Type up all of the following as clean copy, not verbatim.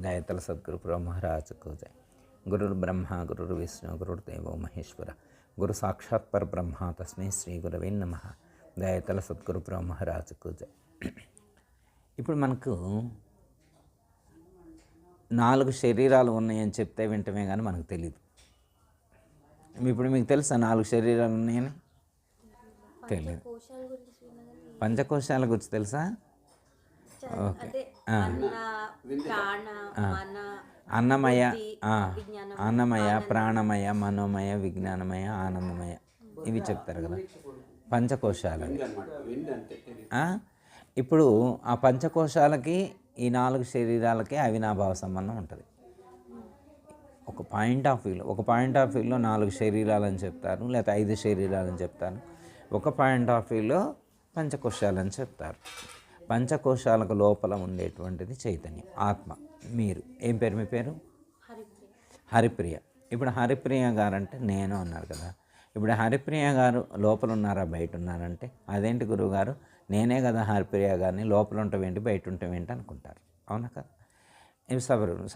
దయతల సద్గురు బ్రహ్మరాజకు జై. గురుర్ బ్రహ్మ గురుర్ విష్ణు గురుర్దేవో మహేశ్వర గురు సాక్షాత్ పరబ్రహ్మ తస్మై శ్రీ గురవే నమః. దయతల సద్గురు బ్రహ్మరాజకు జై. ఇప్పుడు మనకు 4 శరీరాలు ఉన్నాయని చెప్తే వింటమే కానీ మనకు తెలియదు. ఇప్పుడు మీకు తెలుసా 4 శరీరాలు ఉన్నాయని? తెలియదు. పంచకోశాల గురించి తెలుసా? ఓకే. అన్నమయ ప్రాణమయ మనోమయ విజ్ఞానమయ ఆనందమయ ఇవి చెప్తారు కదా పంచకోశాలు. ఇప్పుడు ఆ పంచకోశాలకి ఈ 4 శరీరాలకి అవినాభావ సంబంధం ఉంటుంది. ఒక పాయింట్ ఆఫ్ వ్యూలో 4 శరీరాలని చెప్తారు, లేకపోతే 5 శరీరాలని చెప్తారు. ఒక పాయింట్ ఆఫ్ వ్యూలో పంచకోశాలని చెప్తారు. పంచకోశాలకు లోపల ఉండేటువంటిది చైతన్యం, ఆత్మ. మీరు ఏం పేరు? మీ పేరు హరిప్రియ. ఇప్పుడు హరిప్రియ గారు అంటే నేను అన్నారు కదా. ఇప్పుడు హరిప్రియ గారు లోపల ఉన్నారా బయట ఉన్నారంటే అదేంటి గురువుగారు, నేనే కదా హరిప్రియ గారిని, లోపల ఉంటావేంటి బయట ఉంటావేంటి అనుకుంటారు. అవునా కదా?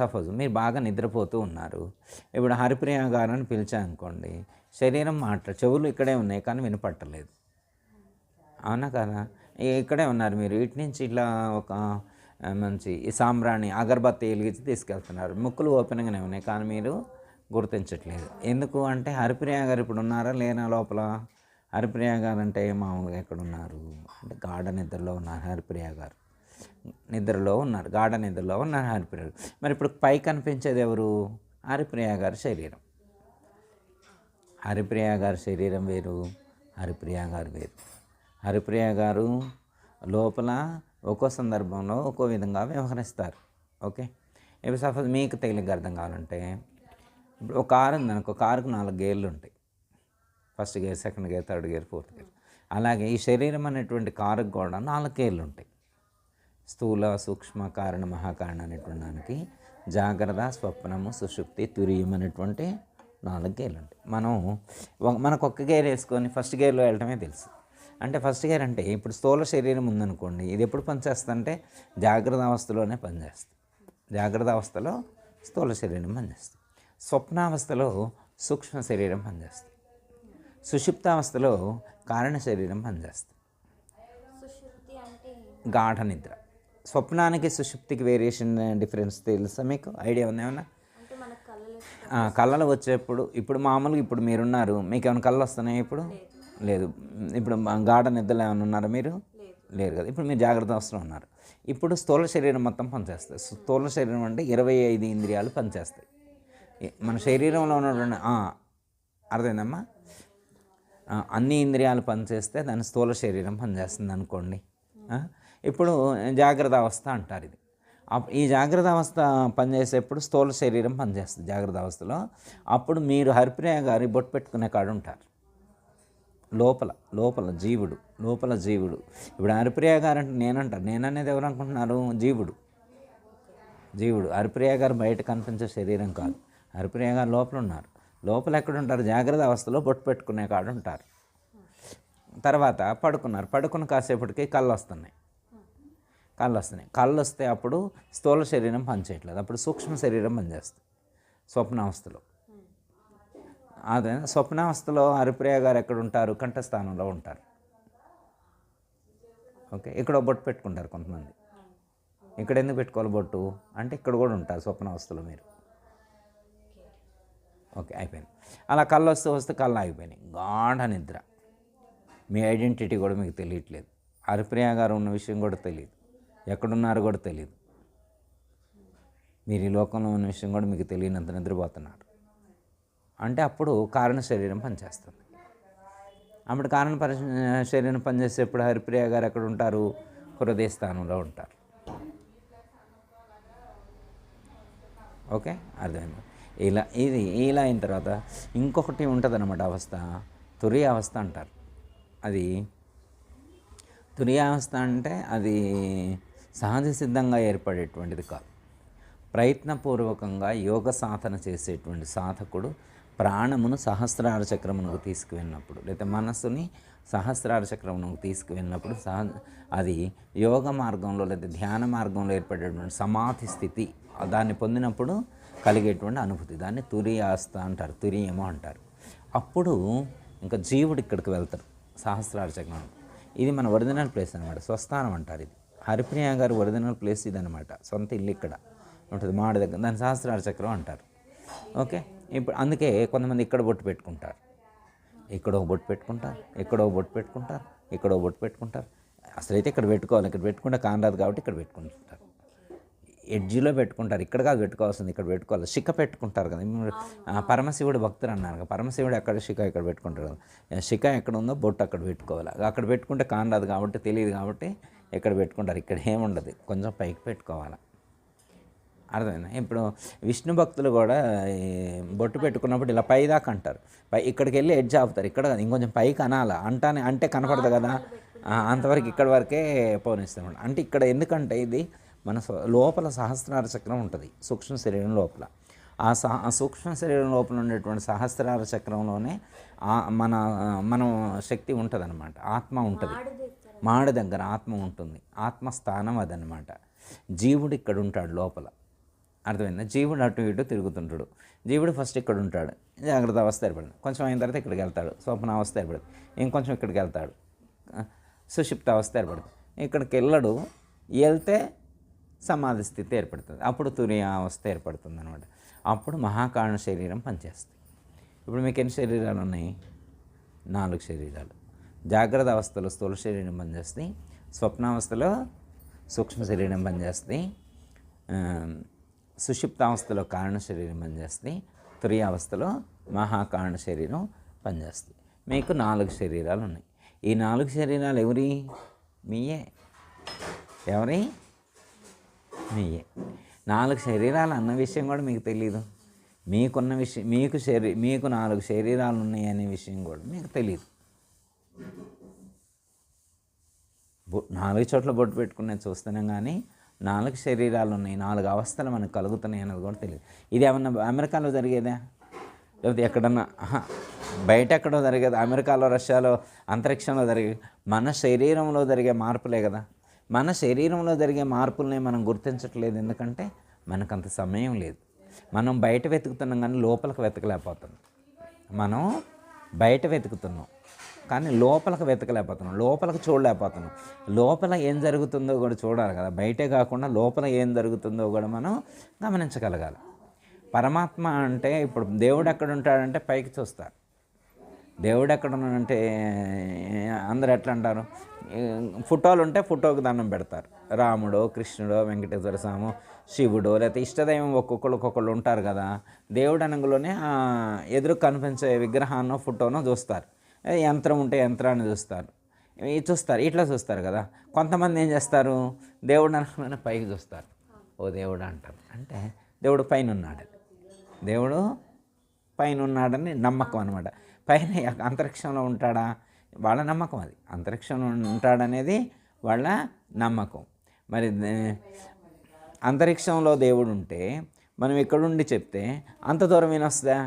సపోజ్ మీరు బాగా నిద్రపోతూ ఉన్నారు. ఇప్పుడు హరిప్రియ గారు అని పిలిచానుకోండి, శరీరం చెవులు ఇక్కడే ఉన్నాయి కానీ వినపట్టలేదు. అవునా కదా? ఇక్కడే ఉన్నారు మీరు, ఇటు నుంచి ఇట్లా ఒక మంచి సాంబ్రాణి అగరబత్తి వెలిగించి తీసుకెళ్తున్నారు, ముక్కులు ఓపెన్గానే ఉన్నాయి కానీ మీరు గుర్తించట్లేదు. ఎందుకు అంటే హరిప్రియ గారు ఇప్పుడు ఉన్నారా లేనా లోపల? హరిప్రియ గారు అంటే మామూలుగా ఎక్కడున్నారు అంటే గాఢ నిద్రలో ఉన్నారు. హరిప్రియ గారు నిద్రలో ఉన్నారు, గాఢ నిద్రలో ఉన్నారు హరిప్రియ గారు. మరి ఇప్పుడు పై కనిపించేది ఎవరు? హరిప్రియ గారి శరీరం. హరిప్రియ గారి శరీరం వేరు, హరిప్రియ గారు వేరు. హరిప్రియ గారు లోపల ఒక్కో సందర్భంలో ఒక్కో విధంగా వ్యవహరిస్తారు. ఓకే. ఇప్పుడు సపోజ్ మీకు తేలిగ్గా అర్థం కావాలంటే, ఇప్పుడు ఒక కారు ఉందనుకో, కారుకు 4 గేర్లు ఉంటాయి. First gear, second gear, third gear, fourth gear. అలాగే ఈ శరీరం అనేటువంటి కారుకు కూడా 4 గేర్లు ఉంటాయి. స్థూల సూక్ష్మ కారణ మహాకారణ అనేటువంటి దానికి జాగ్రత్త స్వప్నము సుషుప్తి తురియం అనేటువంటి 4 గేర్లు ఉంటాయి. మనకు ఒక్క గేర్ వేసుకొని ఫస్ట్ గేర్లో వెళ్ళటమే తెలుసు. అంటే ఫస్ట్ గేర్ అంటే ఇప్పుడు స్థూల శరీరం ఉందనుకోండి, ఇది ఎప్పుడు పనిచేస్తుంది అంటే జాగ్రత్త అవస్థలోనే పనిచేస్తుంది. జాగ్రత్త అవస్థలో స్థూల శరీరం పనిచేస్తుంది, స్వప్నావస్థలో సూక్ష్మ శరీరం పనిచేస్తుంది, సుషుప్తావస్థలో కారణ శరీరం పనిచేస్తుంది. గాఢ నిద్ర. స్వప్నానికి సుషుప్తికి వేరియేషన్ డిఫరెన్స్ తెలుసా మీకు? ఐడియా ఉంది ఏమన్నా? కళ్ళలు వచ్చేప్పుడు ఇప్పుడు మామూలుగా ఇప్పుడు మీరున్నారు, మీకు ఏమైనా కళ్ళు వస్తున్నాయి? ఇప్పుడు లేదు. ఇప్పుడు గాఢ నిద్రలో ఏమైనా ఉన్నారా మీరు? లేరు కదా. ఇప్పుడు మీరు జాగ్రత్త అవసరం ఉన్నారు. ఇప్పుడు స్థూల శరీరం మొత్తం పనిచేస్తుంది. స్థూల శరీరం అంటే 25 ఇంద్రియాలు పనిచేస్తాయి. మన శరీరంలో ఉన్నటువంటి అర్థమైందమ్మా? అన్ని ఇంద్రియాలు పనిచేస్తే దాని స్థూల శరీరం పనిచేస్తుంది అనుకోండి. ఇప్పుడు జాగ్రత్త అవస్థ అంటారు ఇది. ఈ జాగ్రత్త అవస్థ పనిచేసేప్పుడు స్థూల శరీరం పనిచేస్తుంది జాగ్రత్త అవస్థలో. అప్పుడు మీరు హరిప్రియ గారి బొట్టు పెట్టుకునే కాడు ఉంటారు. లోపల జీవుడు. ఇప్పుడు హరిప్రియ గారు అంటే నేనంటారు. నేననేది ఎవరు అనుకుంటున్నారు? జీవుడు. హరిప్రియ గారు బయట కనిపించే శరీరం కాదు. హరిప్రియ గారు లోపల ఉన్నారు. లోపల ఎక్కడ ఉంటారు? జాగ్రత్త అవస్థలో బొట్టు పెట్టుకునే కాడు ఉంటారు. తర్వాత పడుకున్న కాసేపటికి కళ్ళు వస్తున్నాయి. కళ్ళు వస్తే అప్పుడు స్థూల శరీరం పనిచేయట్లేదు, అప్పుడు సూక్ష్మ శరీరం పనిచేస్తుంది స్వప్నావస్థలో. అదే స్వప్నావస్థలో హరిప్రియ గారు ఎక్కడ ఉంటారు? కంఠస్థానంలో ఉంటారు. ఓకే. ఇక్కడ బొట్టు పెట్టుకుంటారు కొంతమంది. ఇక్కడ ఎందుకు పెట్టుకోవాలి బొట్టు అంటే ఇక్కడ కూడా ఉంటారు స్వప్నావస్థలో మీరు. ఓకే, అయిపోయింది. అలా కళ్ళు వస్తే కళ్ళు ఆగిపోయినాయి, గాఢ నిద్ర. మీ ఐడెంటిటీ కూడా మీకు తెలియట్లేదు. హరిప్రియ గారు ఉన్న విషయం కూడా తెలియదు, ఎక్కడున్నారో కూడా తెలియదు. మీరు ఈ లోకంలో ఉన్న విషయం కూడా మీకు తెలియనంత నిద్రపోతున్నారు. అంటే అప్పుడు కారణ శరీరం పనిచేస్తుంది. అప్పుడు కారణ శరీరం పనిచేసేప్పుడు హరిప్రియ గారు ఎక్కడ ఉంటారు? హృదయ స్థానంలో ఉంటారు. ఓకే, అర్థమైంది. ఇలా అయిన తర్వాత ఇంకొకటి ఉంటుంది అన్నమాట అవస్థ, తురియ అవస్థ అంటారు. అది తురియ అవస్థ అంటే అది సహజ సిద్ధంగా ఏర్పడేటువంటిది కాదు. ప్రయత్నపూర్వకంగా యోగ సాధన చేసేటువంటి సాధకుడు ప్రాణమును సహస్రార చక్రమునకు తీసుకువెళ్ళినప్పుడు, లేదా మనస్సుని సహస్రార చక్రమునకు తీసుకువెళ్ళినప్పుడు అది యోగ మార్గంలో లేదా ధ్యాన మార్గంలో ఏర్పడేటువంటి సమాధి స్థితి. దాన్ని పొందినప్పుడు కలిగేటువంటి అనుభూతి, దాన్ని తురియాస్త అంటారు, తురియము అంటారు. అప్పుడు ఇంకా జీవుడు ఇక్కడికి వెళ్తారు, సహస్రార చక్రం. ఇది మన ఒరిజినల్ ప్లేస్ అనమాట, స్వస్థానం అంటారు. ఇది హరిప్రియ గారు ఒరిజినల్ ప్లేస్ ఇది అనమాట, సొంత ఇల్లు ఇక్కడ ఉంటుంది మాడ దగ్గర, దాన్ని సహస్రార చక్రం అంటారు. ఓకే, ఇప్పుడు అందుకే కొంతమంది ఇక్కడ బొట్టు పెట్టుకుంటారు, ఇక్కడో బొట్టు పెట్టుకుంటారు, ఇక్కడో బొట్టు పెట్టుకుంటారు, ఇక్కడో బొట్టు పెట్టుకుంటారు. అసలైతే ఇక్కడ పెట్టుకోవాలి, ఇక్కడ పెట్టుకుంటే కానరాదు కాబట్టి ఇక్కడ పెట్టుకుంటుంటారు. ఎడ్జిలో పెట్టుకుంటారు, ఇక్కడ కాదు పెట్టుకోవాల్సింది, ఇక్కడ పెట్టుకోవాలి. శిఖ పెట్టుకుంటారు కదా, పరమశివుడు భక్తులు అన్నారు కదా, పరమశివుడు ఎక్కడ శిఖ ఇక్కడ పెట్టుకుంటారు కదా, శిఖ ఎక్కడ ఉందో బొట్టు అక్కడ పెట్టుకోవాలి. అక్కడ పెట్టుకుంటే కానరాదు కాబట్టి, తెలియదు కాబట్టి ఇక్కడ పెట్టుకుంటారు. ఇక్కడ ఏముండదు, కొంచెం పైకి పెట్టుకోవాలి. అర్థమైందా? ఇప్పుడు విష్ణు భక్తులు కూడా బొట్టు పెట్టుకున్నప్పుడు ఇలా పైదాకా అంటారు, ఇక్కడికి వెళ్ళి ఎడ్జ్ ఆపుతారు, ఇక్కడ ఇంకొంచెం పైకి అనాలి అంటే కనపడదు కదా, అంతవరకు ఇక్కడ వరకే పౌనిస్తాం. అంటే ఇక్కడ ఎందుకంటే ఇది మన లోపల సహస్రార చక్రం ఉంటుంది, సూక్ష్మ శరీరం లోపల. ఆ సూక్ష్మ శరీరం లోపల ఉండేటువంటి సహస్రార చక్రంలోనే మన శక్తి ఉంటుంది అనమాట, ఆత్మ ఉంటుంది. మాడ దగ్గర ఆత్మ ఉంటుంది, ఆత్మస్థానం అదనమాట. జీవుడు ఇక్కడ ఉంటాడు లోపల, అర్థమైందా? జీవుడు అటు ఇటు తిరుగుతుంటాడు. జీవుడు ఫస్ట్ ఇక్కడ ఉంటాడు, జాగ్రత్త అవస్థ ఏర్పడింది, కొంచెం అయిన తర్వాత ఇక్కడికి వెళ్తాడు, స్వప్న అవస్థ ఏర్పడుతుంది, ఇంకొంచెం ఇక్కడికి వెళ్తాడు, సుషిప్త అవస్థ ఏర్పడుతుంది. ఇక్కడికి వెళ్తే సమాధి స్థితి ఏర్పడుతుంది, అప్పుడు తురియ అవస్థ ఏర్పడుతుంది అనమాట. అప్పుడు మహాకారణ శరీరం పనిచేస్తుంది. ఇప్పుడు మీకు ఎన్ని శరీరాలు ఉన్నాయి? 4 శరీరాలు. జాగ్రత్త అవస్థలో స్థూల శరీరం పనిచేస్తుంది, స్వప్నావస్థలో సూక్ష్మ శరీరం పనిచేస్తుంది, సుషిప్తావస్థలో కారణ శరీరం పనిచేస్తుంది, తురియావస్థలో మహాకారణ శరీరం పనిచేస్తుంది. మీకు 4 శరీరాలు ఉన్నాయి. ఈ 4 శరీరాలు ఎవరి? మీయే. ఎవరి? మీయే. 4 శరీరాలు అన్న విషయం కూడా మీకు తెలీదు. మీకున్న విషయం, మీకు 4 శరీరాలు ఉన్నాయి అనే విషయం కూడా మీకు తెలియదు. 4 చోట్ల బొట్టు పెట్టుకునేది చూస్తున్నాం కానీ 4 శరీరాలు ఉన్నాయి, 4 అవస్థలు మనకు కలుగుతున్నాయి అన్నది కూడా తెలియదు. ఇది ఏమన్నా అమెరికాలో జరిగేదా, లేకపోతే ఎక్కడన్నా బయట ఎక్కడో జరిగేది? అమెరికాలో, రష్యాలో, అంతరిక్షంలో జరిగే మన శరీరంలో జరిగే మార్పులే కదా. మన శరీరంలో జరిగే మార్పుల్ని మనం గుర్తించట్లేదు, ఎందుకంటే మనకంత సమయం లేదు. మనం బయట వెతుకుతున్నాం కానీ లోపలికి వెతకలేకపోతున్నాం. మనం బయట వెతుకుతున్నాం కానీ లోపలికి వెతకలేకపోతున్నాం, లోపలికి చూడలేకపోతున్నాం. లోపల ఏం జరుగుతుందో కూడా చూడాలి కదా, బయటే కాకుండా లోపల ఏం జరుగుతుందో కూడా మనం గమనించగలగాలి. పరమాత్మ అంటే ఇప్పుడు దేవుడు ఎక్కడ ఉంటాడంటే పైకి చూస్తారు. దేవుడు ఎక్కడ ఉన్నాడంటే అందరు ఎట్లా అంటారు, ఫోటోలు ఉంటే ఫోటోకి దండం పెడతారు. రాముడో, కృష్ణుడో, వెంకటేశ్వర స్వామి, శివుడో, లేకపోతే ఇష్టదైవం ఒక్కొక్కరు ఉంటారు కదా. దేవుడు అనగలోనే ఎదురు కనిపించే విగ్రహాన్నో ఫోటోనో చూస్తారు. యంత్రం ఉంటే యంత్రాన్ని చూస్తారు, ఇట్లా చూస్తారు కదా. కొంతమంది ఏం చేస్తారు, దేవుడు అనగానే పైకి చూస్తారు, ఓ దేవుడు అంటారు. అంటే దేవుడు పైన ఉన్నాడు, దేవుడు పైన ఉన్నాడని నమ్మకం అనమాట. పైన అంతరిక్షంలో ఉంటాడా, వాళ్ళ నమ్మకం అది. అంతరిక్షంలో ఉంటాడనేది వాళ్ళ నమ్మకం. మరి అంతరిక్షంలో దేవుడు ఉంటే మనం ఇక్కడుండి చెప్తే అంత దూరం వినొస్తుందా?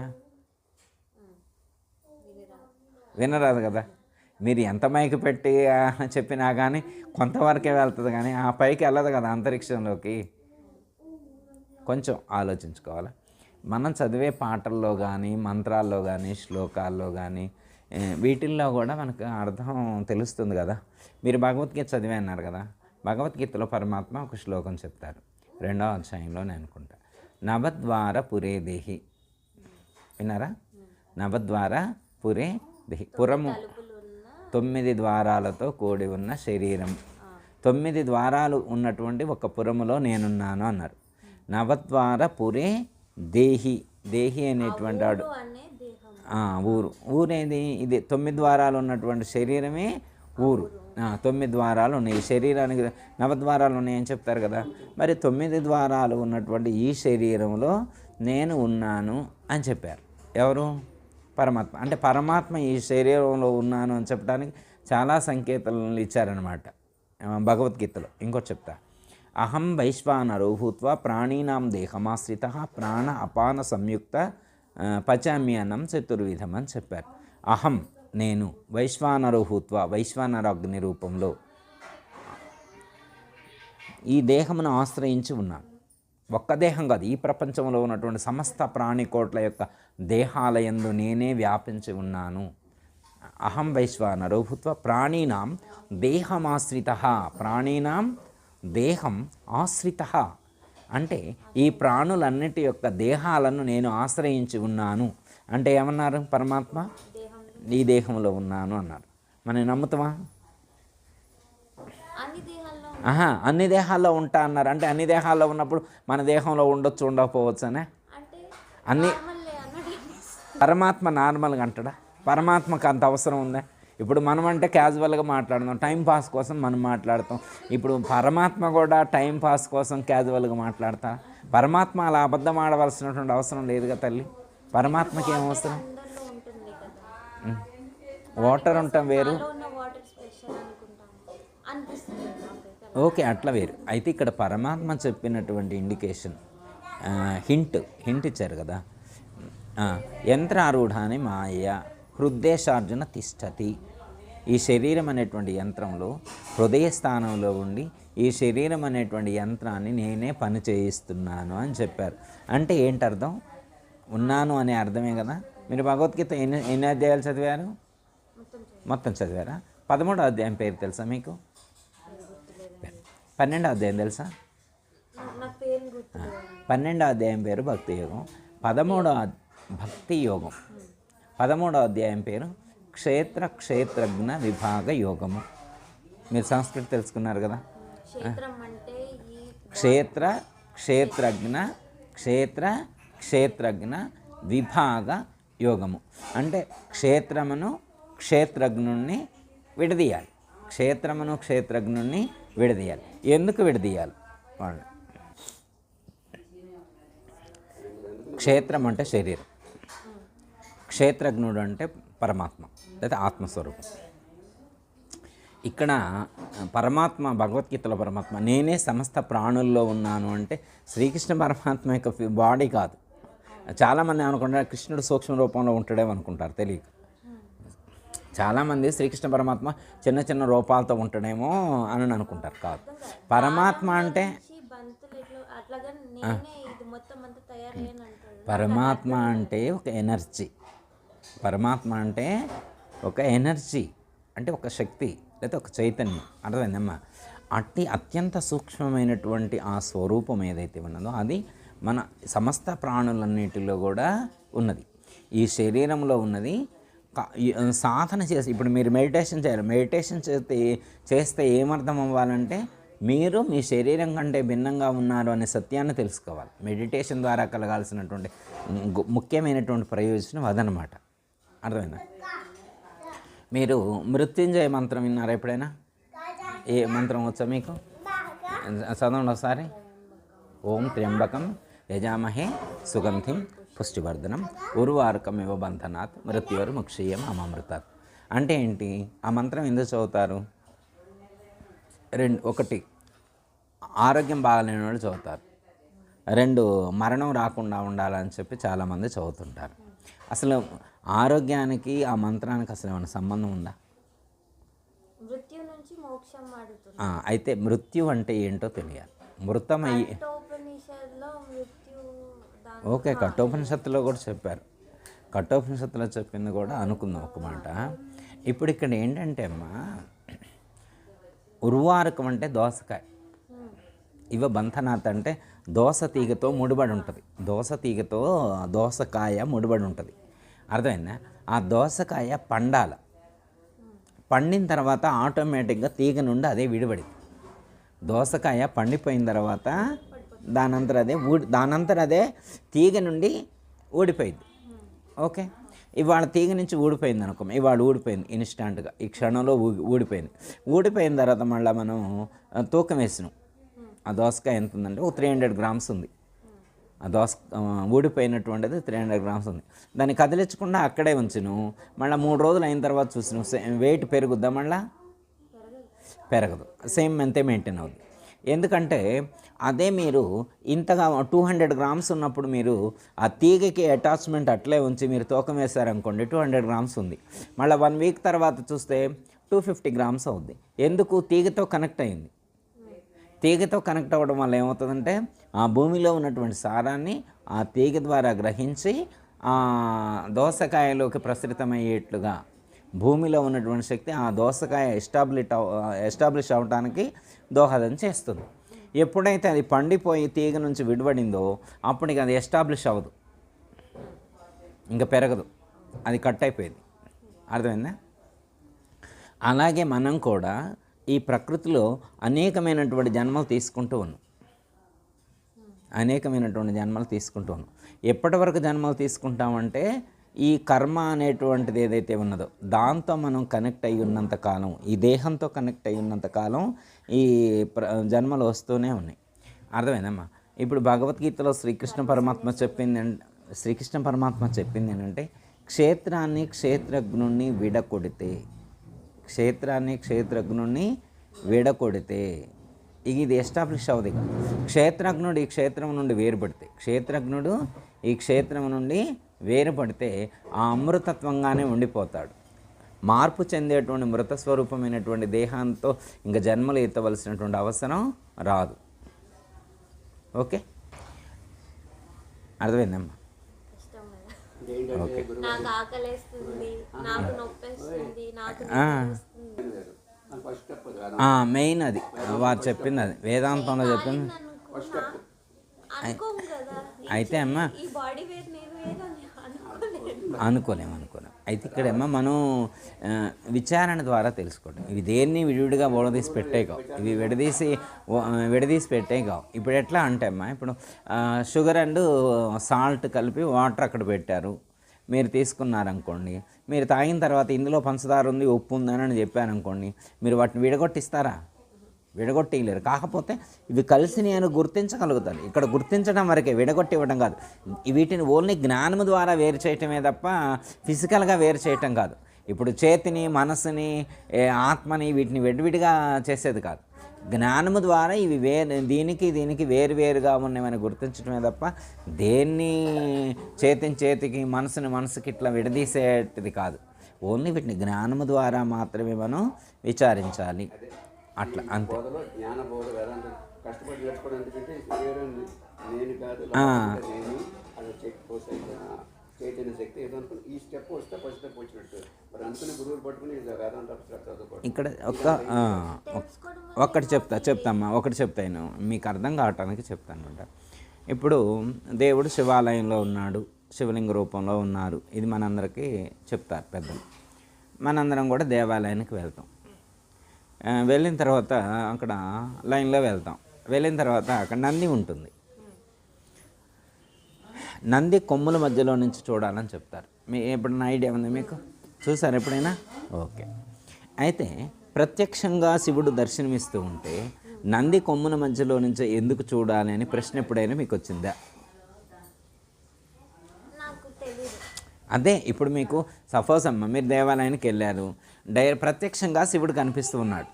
వినరాదు కదా. మీరు ఎంత మైకి పెట్టి చెప్పినా కానీ కొంతవరకే వెళ్తుంది కానీ ఆ పైకి వెళ్ళదు కదా అంతరిక్షంలోకి. కొంచెం ఆలోచించుకోవాలి. మనం చదివే పాటల్లో కానీ, మంత్రాల్లో కానీ, శ్లోకాల్లో కానీ, వీటిల్లో కూడా మనకు అర్థం తెలుస్తుంది కదా. మీరు భగవద్గీత చదివే అన్నారు కదా, భగవద్గీతలో పరమాత్మ ఒక శ్లోకం చెప్తారు 2వ అధ్యాయంలోనే అనుకుంటా. నవద్వార పురే దేహి, విన్నారా? నవద్వార పురే దేహి, పురము 9 ద్వారాలతో కూడి ఉన్న శరీరం, 9 ద్వారాలు ఉన్నటువంటి ఒక పురములో నేనున్నాను అన్నారు. నవద్వార పురే దేహి, దేహి అనేటువంటి వాడు ఊరేది ఇది. 9 ద్వారాలు ఉన్నటువంటి శరీరమే ఊరు. 9 ద్వారాలు ఉన్నాయి ఈ శరీరానికి, నవద్వారాలు ఉన్నాయని చెప్తారు కదా. మరి 9 ద్వారాలు ఉన్నటువంటి ఈ శరీరంలో నేను ఉన్నాను అని చెప్పారు. ఎవరు? పరమాత్మ. అంటే పరమాత్మ ఈ శరీరంలో ఉన్నాను అని చెప్పడానికి చాలా సంకేతాలను ఇచ్చారనమాట భగవద్గీతలో. ఇంకోటి చెప్తా, అహం వైశ్వానరో భూత్వా ప్రాణీనాం దేహమాశ్రిత ప్రాణ అపాన సంయుక్త పచామ్యానం చతుర్విధం అని చెప్పారు. అహం నేను, వైశ్వానరో భూత్వా వైశ్వానర అగ్ని రూపంలో ఈ దేహమును ఆశ్రయించి ఉన్నాను. ఒక్క దేహం కాదు, ఈ ప్రపంచంలో ఉన్నటువంటి సమస్త ప్రాణికోట్ల యొక్క దేహాలయందు నేనే వ్యాపించి ఉన్నాను. అహం వైశ్వానరో భూత్వా ప్రాణీనాం దేహమాశ్రిత. ప్రాణీనాం దేహం ఆశ్రిత అంటే ఈ ప్రాణులన్నిటి యొక్క దేహాలను నేను ఆశ్రయించి ఉన్నాను అంటే ఏమన్నారు? పరమాత్మ ఈ దేహంలో ఉన్నాను అన్నారు. మనం నమ్ముతామా? అన్ని దేహాల్లో ఉంటా అన్నారు. అంటే అన్ని దేహాల్లో ఉన్నప్పుడు మన దేహంలో ఉండొచ్చు ఉండకపోవచ్చు అనే అన్ని పరమాత్మ నార్మల్గా అంటాడా? పరమాత్మకు అంత అవసరం ఉందా? ఇప్పుడు మనం అంటే క్యాజువల్గా మాట్లాడదాం, టైం పాస్ కోసం మనం మాట్లాడతాం. ఇప్పుడు పరమాత్మ కూడా టైం పాస్ కోసం క్యాజువల్గా మాట్లాడతా? పరమాత్మ అలా అబద్ధం ఆడవలసినటువంటి అవసరం లేదుగా తల్లి. పరమాత్మకి ఏం అవసరం? వాటర్ ఉంటాం వేరు, ఓకే, అట్లా వేరు. అయితే ఇక్కడ పరమాత్మ చెప్పినటువంటి ఇండికేషన్ హింట్ ఇచ్చారు కదా. యంత్రారూఢాని మాయ హృద్దేశార్జున తిష్టతి. ఈ శరీరం అనేటువంటి యంత్రంలో హృదయ స్థానంలో ఉండి ఈ శరీరం అనేటువంటి యంత్రాన్ని నేనే పని చేయిస్తున్నాను అని చెప్పారు. అంటే ఏంటి అర్థం? ఉన్నాను అనే అర్థమే కదా. మీరు భగవద్గీత ఎన్ని అధ్యాయాలు చదివారు? మొత్తం చదివారా? 13వ అధ్యాయం పేరు తెలుసా మీకు? 12వ అధ్యాయం తెలుసా? 12వ అధ్యాయం పేరు భక్తి యోగం. 13వ భక్తి యోగం 13వ అధ్యాయం పేరు క్షేత్రజ్ఞ విభాగ యోగము. మీరు సంస్కృతి తెలుసుకున్నారు కదా. క్షేత్రజ్ఞ విభాగ యోగము అంటే క్షేత్రజ్ఞుణ్ణి విడదీయాలి. క్షేత్రజ్ఞుణ్ణి విడదీయాలి. ఎందుకు విడదీయాలి? వాళ్ళు క్షేత్రం అంటే శరీరం, క్షేత్రజ్ఞుడు అంటే పరమాత్మ లేదా ఆత్మస్వరూపం. ఇక్కడ పరమాత్మ, భగవద్గీతలో పరమాత్మ నేనే సమస్త ప్రాణుల్లో ఉన్నాను అంటే శ్రీకృష్ణ పరమాత్మ యొక్క బాడీ కాదు. చాలామంది అనుకుంటారు కృష్ణుడు సూక్ష్మ రూపంలో ఉంటాడేమో అనుకుంటారు, తెలియక. చాలామంది శ్రీకృష్ణ పరమాత్మ చిన్న చిన్న రూపాలతో ఉంటాడేమో అని అనుకుంటారు. కాదు, పరమాత్మ అంటే పరమాత్మ అంటే ఒక ఎనర్జీ. పరమాత్మ అంటే ఒక ఎనర్జీ, అంటే ఒక శక్తి లేదా ఒక చైతన్యం. అర్థమైందమ్మా? అత్యంత సూక్ష్మమైనటువంటి ఆ స్వరూపం ఏదైతే ఉన్నదో అది మన సమస్త ప్రాణులన్నిటిలో కూడా ఉన్నది. ఈ శరీరంలో ఉన్నది. సాధన చేసి ఇప్పుడు మీరు మెడిటేషన్ చేయాలి. మెడిటేషన్ చేస్తే ఏమర్థం అవ్వాలంటే మీరు మీ శరీరం కంటే భిన్నంగా ఉన్నారు అనే సత్యాన్ని తెలుసుకోవాలి. మెడిటేషన్ ద్వారా కలగాల్సినటువంటి ముఖ్యమైనటువంటి ప్రయోజనం అదనమాట. అర్థమైందా? మీరు మృత్యుంజయ మంత్రం విన్నారా ఎప్పుడైనా? ఏ మంత్రం వచ్చా మీకు? చదవండి ఒకసారి. ఓం త్ర్యంబకం యజామహే సుగంధిం పుష్టివర్ధనం ఉర్వారుకమివ బంధనాత్ మృత్యువర్ ముక్షీయం అమృతాత్. అంటే ఏంటి? ఆ మంత్రం ఎందుకు చదువుతారు? ఒకటి ఆరోగ్యం బాగాలేని వాళ్ళు చదువుతారు. 2 మరణం రాకుండా ఉండాలని చెప్పి చాలామంది చదువుతుంటారు. అసలు ఆరోగ్యానికి ఆ మంత్రానికి అసలు ఏమైనా సంబంధం ఉందా? అయితే మృత్యు అంటే ఏంటో తెలియాలి. మృతమయ్యి ఓకే, కఠోపనిషత్తులో కూడా చెప్పారు. కఠోపనిషత్తులో చెప్పింది కూడా అనుకుందాం ఒక మాట. ఇప్పుడు ఇక్కడ ఏంటంటే అమ్మా, ఉర్వారకం అంటే దోసకాయ, ఇవ బంధనాథ్ అంటే దోస తీగతో ముడిపడి ఉంటుంది. దోసకాయ ముడిపడి ఉంటుంది. అర్థమైందా? ఆ దోసకాయ పండాల. పండిన తర్వాత ఆటోమేటిక్గా తీగ నుండి అదే విడిపడింది. దోసకాయ పండిపోయిన తర్వాత దానంతర అదే తీగ నుండి ఊడిపోయింది. ఓకే, ఇవాళ తీగ నుంచి ఊడిపోయింది అనుకో, ఇవాళ ఊడిపోయింది ఇన్స్టాంట్గా, ఈ క్షణంలో ఊడిపోయింది. ఊడిపోయిన తర్వాత మళ్ళీ మనం తూకం వేసినాం. ఆ దోసకాయ ఎంత ఉందంటే 300 గ్రామ్స్ ఉంది. ఆ ఊడిపోయినటువంటిది 300 గ్రామ్స్ ఉంది. దాన్ని కదిలించకుండా అక్కడే ఉంచును. మళ్ళీ 3 రోజులు అయిన తర్వాత చూసినాం, వెయిట్ పెరుగుద్దా? మళ్ళీ పెరగదు. సేమ్ అంతే మెయింటైన్ అవుతుంది. ఎందుకంటే అదే మీరు ఇంతగా 200 గ్రామ్స్ ఉన్నప్పుడు మీరు ఆ తీగకి అటాచ్మెంట్ అట్లే ఉంచి మీరు తూకం వేశారనుకోండి, 200 గ్రామ్స్ ఉంది. మళ్ళీ 1 వీక్ తర్వాత చూస్తే 250 గ్రామ్స్ అవుద్ది. ఎందుకు? తీగతో కనెక్ట్ అయింది. తీగతో కనెక్ట్ అవ్వడం వల్ల ఏమవుతుందంటే ఆ భూమిలో ఉన్నటువంటి సారాన్ని ఆ తీగ ద్వారా గ్రహించి ఆ దోసకాయలోకి ప్రసరితమయ్యేట్లుగా భూమిలో ఉన్నటువంటి శక్తి ఆ దోసకాయ ఎస్టాబ్లిష్ అవ్వడానికి దోహదం చేస్తుంది. ఎప్పుడైతే అది పండిపోయి తీగ నుంచి విడిపడిందో అప్పుడు ఇక అది ఎస్టాబ్లిష్ అవ్వదు, ఇంకా పెరగదు, అది కట్ అయిపోయింది. అర్థమైందా? అలాగే మనం కూడా ఈ ప్రకృతిలో అనేకమైనటువంటి జన్మలు తీసుకుంటూ ఉన్నాం. ఎప్పటి వరకు జన్మలు తీసుకుంటామంటే ఈ కర్మ అనేటువంటిది ఏదైతే ఉన్నదో దాంతో మనం కనెక్ట్ అయ్యి ఉన్నంత కాలం, ఈ దేహంతో కనెక్ట్ అయ్యి ఉన్నంత కాలం ఈ జన్మలు వస్తూనే ఉన్నాయి. అర్థమైందమ్మా? ఇప్పుడు భగవద్గీతలో శ్రీకృష్ణ పరమాత్మ చెప్పింది ఏంటంటే క్షేత్రాన్ని క్షేత్రజ్ఞుణ్ణి విడకొడితే ఇది ఎస్టాబ్లిష్ అవ్వదు. ఇక క్షేత్రజ్ఞుడు ఈ క్షేత్రం నుండి వేరుపడితే ఆ అమృతత్వంగానే ఉండిపోతాడు. మార్పు చెందేటువంటి మృత స్వరూపమైనటువంటి దేహంతో ఇంకా జన్మలు ఎత్తవలసినటువంటి అవసరం రాదు. ఓకే, అర్థమైందమ్మా? ఓకే. మెయిన్ అది వారు చెప్పింది, అది వేదాంతంలో చెప్పింది. అయితే అమ్మ అనుకోలేము. అయితే ఇక్కడేమో మనం విచారణ ద్వారా తెలుసుకోవడం. ఇవి దేన్ని విడివిడిగా విడదీసి పెట్టే కావు. ఇప్పుడు ఎట్లా అంటే అమ్మా, ఇప్పుడు షుగర్ అండ్ సాల్ట్ కలిపి వాటర్ అక్కడ పెట్టారు, మీరు తీసుకున్నారనుకోండి. మీరు తాగిన తర్వాత ఇందులో పంచదార ఉంది, ఉప్పు ఉందని అని చెప్పారనుకోండి, మీరు వాటిని విడగొట్టలేరు. కాకపోతే ఇవి కలిసి నేను గుర్తించగలుగుతాను. ఇక్కడ గుర్తించడం వరకే, విడగొట్టి ఇవ్వడం కాదు. వీటిని ఓన్లీ జ్ఞానం ద్వారా వేరు చేయటమే తప్ప ఫిజికల్గా వేరు చేయటం కాదు. ఇప్పుడు చేతిని, మనసుని, ఆత్మని వీటిని విడివిడిగా చేసేది కాదు. జ్ఞానము ద్వారా ఇవి దీనికి వేరువేరుగా ఉన్నవని గుర్తించడమే తప్ప దేన్ని చేతికి మనసుకి ఇట్లా విడదీసేటిది కాదు. ఓన్లీ వీటిని జ్ఞానము ద్వారా మాత్రమే మనం విచారించాలి. అట్లా అంతే. ఇక్కడ ఒకటి చెప్తాను మీకు అర్థం కావటానికి చెప్తాను అనమాట. ఇప్పుడు దేవుడు శివాలయంలో ఉన్నాడు, శివలింగ రూపంలో ఉన్నారు. ఇది మనందరికీ చెప్తారు పెద్దలు. మనందరం కూడా దేవాలయానికి వెళ్తాం. వెళ్ళిన తర్వాత అక్కడ లైన్లో వెళ్తాం. వెళ్ళిన తర్వాత అక్కడ నంది ఉంటుంది. నంది కొమ్ముల మధ్యలో నుంచి చూడాలని చెప్తారు. ఎప్పుడైనా ఐడియా ఉంది మీకు? చూసారు ఎప్పుడైనా? ఓకే. అయితే ప్రత్యక్షంగా శివుడు దర్శనమిస్తూ ఉంటే నంది కొమ్ముల మధ్యలో నుంచి ఎందుకు చూడాలి అని ప్రశ్న ఎప్పుడైనా మీకు వచ్చిందా? అదే ఇప్పుడు మీకు సపోజ్ అమ్మ, మీరు దేవాలయానికి వెళ్ళారు, ప్రత్యక్షంగా శివుడు కనిపిస్తూ ఉన్నాడు.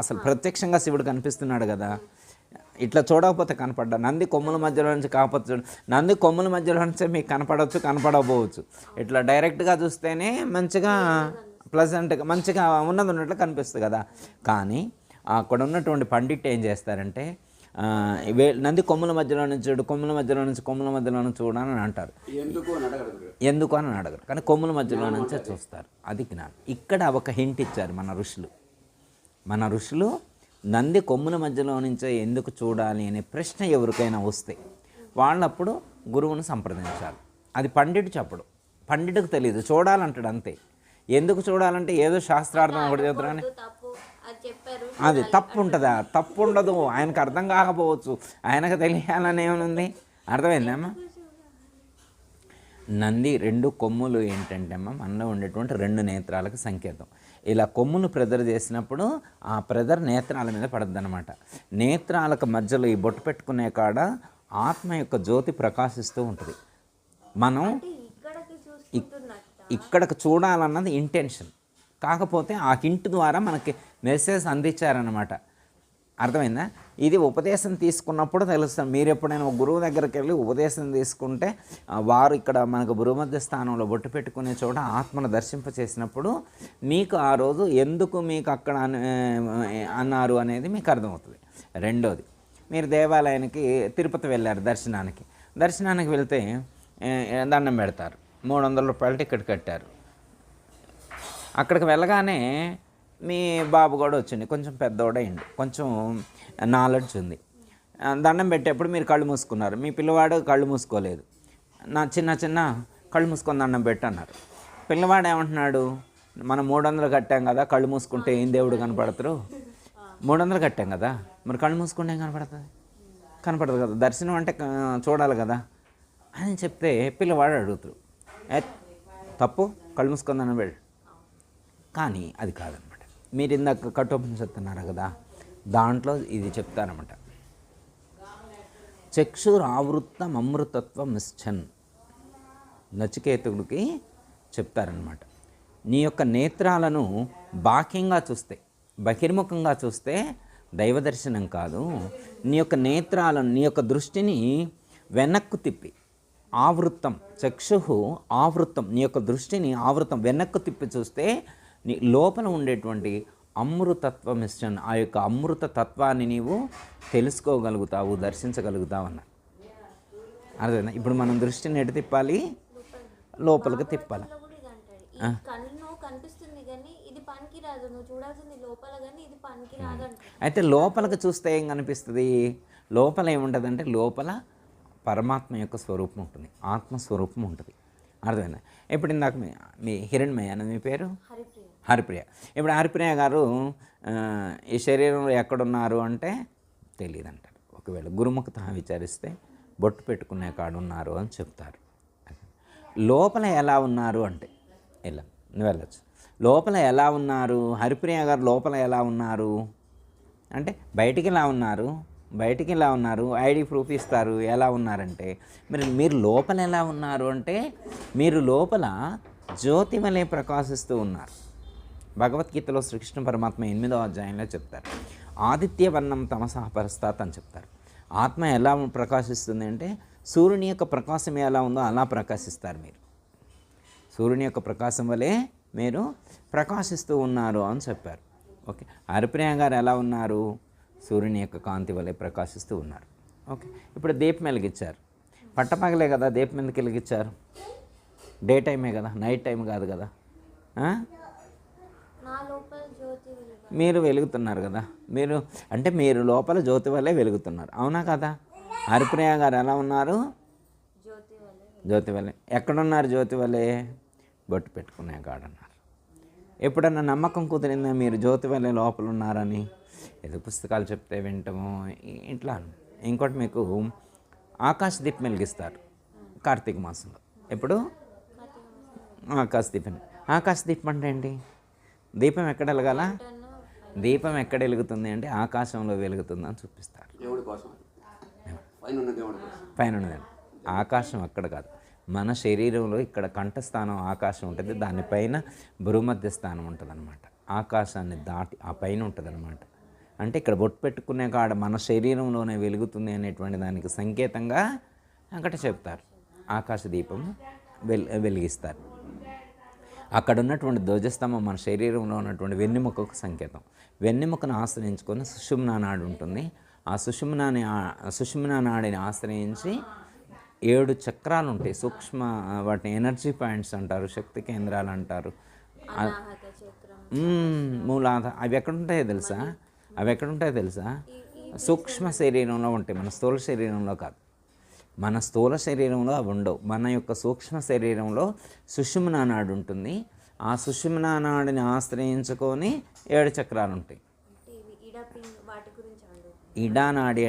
అసలు ప్రత్యక్షంగా శివుడు కనిపిస్తున్నాడు కదా, ఇట్లా చూడకపోతే కనపడ్డా. నంది కొమ్ముల మధ్యలో నుంచి కాకపోతే చూడు, నంది కొమ్ముల మధ్యలో నుంచి మీకు కనపడకపోవచ్చు. ఇట్లా డైరెక్ట్గా చూస్తేనే మంచిగా ప్లజెంట్గా మంచిగా ఉన్నట్లు కనిపిస్తుంది కదా. కానీ అక్కడ ఉన్నటువంటి పండిట్ ఏం చేస్తారంటే నంది కొమ్ముల మధ్యలో నుంచి చూడు, కొమ్ముల మధ్యలో నుంచి చూడని అంటారు. ఎందుకు అని అడగరు, కానీ కొమ్ముల మధ్యలో నుంచే చూస్తారు. అది జ్ఞానం. ఇక్కడ ఒక హింట్ ఇచ్చారు మన ఋషులు. నంది కొమ్ముల మధ్యలో నుంచే ఎందుకు చూడాలి అనే ప్రశ్న ఎవరికైనా వస్తే వాళ్ళప్పుడు గురువును సంప్రదించాలి. అది పండితుడు చెప్పడు, పండితుడికి తెలియదు, చూడాలంటాడు అంతే. ఎందుకు చూడాలంటే ఏదో శాస్త్రార్థం ఒకటి చెప్తారు, కానీ అది తప్పు ఉంటుందా? తప్పు ఉండదు. ఆయనకు అర్థం కాకపోవచ్చు, ఆయనకు తెలియాలని ఏమనుంది? అర్థమైందమ్మా? నంది రెండు కొమ్ములు ఏంటంటే అమ్మ, మనలో ఉండేటువంటి రెండు నేత్రాలకు సంకేతం. ఇలా కొమ్మును ప్రెజర్ చేసినప్పుడు ఆ ప్రెజర్ నేత్రాల మీద పడద్దు అనమాట. నేత్రాలకు మధ్యలో ఈ బొట్టు పెట్టుకునే కాడ ఆత్మ యొక్క జ్యోతి ప్రకాశిస్తూ ఉంటుంది. మనం ఇక్కడికి చూడాలన్నది ఇంటెన్షన్. కాకపోతే ఆ హింట్ ద్వారా మనకి మెసేజ్ అందించారనమాట. అర్థమైందా? ఇది ఉపదేశం తీసుకున్నప్పుడు తెలుస్తుంది. మీరు ఎప్పుడైనా ఒక గురువు దగ్గరికి వెళ్ళి ఉపదేశం తీసుకుంటే వారు ఇక్కడ మనకు గురుమధ్య స్థానంలో బొట్టు పెట్టుకునే చోట ఆత్మను దర్శింప చేసినప్పుడు మీకు ఆ రోజు ఎందుకు మీకు అక్కడ అన్నారు అనేది మీకు అర్థమవుతుంది. రెండోది, మీరు దేవాలయానికి తిరుపతి వెళ్ళారు దర్శనానికి వెళ్తే దండం పెడతారు, 300 రూపాయలు టికెట్ కట్టారు. అక్కడికి వెళ్ళగానే మీ బాబు కూడా వచ్చింది, కొంచెం పెద్దోడైంది, కొంచెం నాలెడ్జ్ ఉంది. దండం పెట్టేప్పుడు మీరు కళ్ళు మూసుకున్నారు, మీ పిల్లవాడు కళ్ళు మూసుకోలేదు. చిన్న కళ్ళు మూసుకొని దండం పెట్టి అన్నారు. పిల్లవాడు ఏమంటున్నాడు, మనం 300 కట్టాం కదా, కళ్ళు మూసుకుంటే ఏం దేవుడు కనపడతారు, 300 కట్టాం కదా, మరి కళ్ళు మూసుకుంటే ఏం కనపడదు కదా, దర్శనం అంటే చూడాలి కదా అని చెప్తే పిల్లవాడు అడుగుతారు, తప్పు, కళ్ళు మూసుకొని దండం పెట్టి. కానీ అది కాదనమాట. మీరు ఇందాక కఠోపనిషత్తు కదా, దాంట్లో ఇది చెప్తారనమాట. చక్షురావృత్తం అమృతత్వం నిశ్చన్ నచికేతుడికి చెప్తారనమాట. నీ యొక్క నేత్రాలను బాహ్యంగా చూస్తే, బహిర్ముఖంగా చూస్తే దైవ దర్శనం కాదు. నీ యొక్క నేత్రాలను, నీ యొక్క దృష్టిని వెనక్కు తిప్పి, ఆవృత్తం చక్షు ఆవృత్తం, నీ యొక్క దృష్టిని ఆవృత్తం వెనక్కు తిప్పి చూస్తే నీ లోపల ఉండేటువంటి అమృతత్వం ఇష్టం, ఆ యొక్క అమృత తత్వాన్ని నీవు తెలుసుకోగలుగుతావు, దర్శించగలుగుతావు అన్న. అర్థమైందా? ఇప్పుడు మనం దృష్టిని ఎటు తిప్పాలి, లోపలికి తిప్పాలి. అయితే లోపలికి చూస్తే ఏం కనిపిస్తుంది, లోపల ఏముంటుందంటే లోపల పరమాత్మ యొక్క స్వరూపం ఉంటుంది, ఆత్మస్వరూపం ఉంటుంది. అర్థమైందా? ఇప్పుడు ఇందాక మీ హిరణ్మయ్య అని మీ పేరు హరిప్రియ. ఇప్పుడు హరిప్రియ గారు ఈ శరీరంలో ఎక్కడున్నారు అంటే తెలియదు అంటారు. ఒకవేళ గురుముఖత విచారిస్తే బొట్టు పెట్టుకునే కాడు ఉన్నారు అని చెప్తారు. లోపల ఎలా ఉన్నారు అంటే ఇలా నువ్వు వెళ్ళచ్చు. లోపల ఎలా ఉన్నారు, హరిప్రియ గారు లోపల ఎలా ఉన్నారు అంటే బయటికి ఇలా ఉన్నారు, ఐడి ప్రూఫ్ ఇస్తారు. ఎలా ఉన్నారంటే మీరు లోపల ఎలా ఉన్నారు అంటే మీరు లోపల జ్యోతి వలె ప్రకాశిస్తూ ఉన్నారు. భగవద్గీతలో శ్రీకృష్ణ పరమాత్మ 8వ అధ్యాయంలో చెప్తారు, ఆదిత్యవర్ణం తమసః పరస్తాత్ అని చెప్తారు. ఆత్మ ఎలా ప్రకాశిస్తుంది అంటే సూర్యుని యొక్క ప్రకాశం ఎలా ఉందో అలా ప్రకాశిస్తారు. మీరు సూర్యుని యొక్క ప్రకాశం వలె మీరు ప్రకాశిస్తూ ఉన్నారు అని చెప్పారు. ఓకే, హరిప్రియ గారు ఎలా ఉన్నారు, సూర్యుని యొక్క కాంతి వలె ప్రకాశిస్తూ ఉన్నారు. ఓకే, ఇప్పుడు దీపం వెలిగించారు, పట్టపగలే కదా దీపం ఎందుకు వెలిగించారు, డే టైమే కదా, నైట్ టైం కాదు కదా. మీరు వెలుగుతున్నారు కదా, మీరు లోపల జ్యోతి వల్లే వెలుగుతున్నారు, అవునా కదా. హరిప్రియ గారు ఎలా ఉన్నారు, జ్యోతి వల్లే. ఎక్కడున్నారు జ్యోతి వల్లే, బొట్టు పెట్టుకునే కాడన్నారు. ఎప్పుడన్నా నమ్మకం కుదిరిందా మీరు జ్యోతి వల్లే లోపల ఉన్నారని? ఏదో పుస్తకాలు చెప్తే వింటాము ఇట్లా. ఇంకోటి మీకు ఆకాశ దీపం వెలిగిస్తారు కార్తీక మాసంలో. ఎప్పుడు ఆకాశ దీపం అంటే ఏంటి, దీపం ఎక్కడ వెలగాల, దీపం ఎక్కడ వెలుగుతుంది అంటే ఆకాశంలో వెలుగుతుంది అని చూపిస్తారు. పైన ఉన్నది ఆకాశం అక్కడ కాదు, మన శరీరంలో ఇక్కడ కంఠస్థానం ఆకాశం ఉంటుంది, దానిపైన భూమధ్య స్థానం ఉంటుంది అనమాట. ఆకాశాన్ని దాటి ఆ పైన ఉంటుంది అనమాట. అంటే ఇక్కడ బొట్టు పెట్టుకునే కాడ మన శరీరంలోనే వెలుగుతుంది అనేటువంటి దానికి సంకేతంగా అక్కడ చెప్తారు. ఆకాశ దీపం వెలిగిస్తారు. అక్కడ ఉన్నటువంటి ధ్వజస్తంభం మన శరీరంలో ఉన్నటువంటి వెన్నెముకకు సంకేతం. వెన్నెముకను ఆశ్రయించుకొని సుషుమ్నా నాడి ఉంటుంది. ఆ సుషుమ్నా నాడిని ఆశ్రయించి 7 చక్రాలు ఉంటాయి, సూక్ష్మ, వాటిని ఎనర్జీ పాయింట్స్ అంటారు, శక్తి కేంద్రాలు అంటారు. మూలాధార అవి ఎక్కడుంటాయో తెలుసా, సూక్ష్మ శరీరంలో ఉంటాయి, మన స్థూల శరీరంలో కాదు. మన స్థూల శరీరంలో అవి ఉండవు. మన యొక్క సూక్ష్మ శరీరంలో సుషుమ్నా నాడి ఉంటుంది. ఆ సుషుమ్నా నాడిని ఆశ్రయించుకొని 7 చక్రాలు ఉంటాయి. ఇడానాడి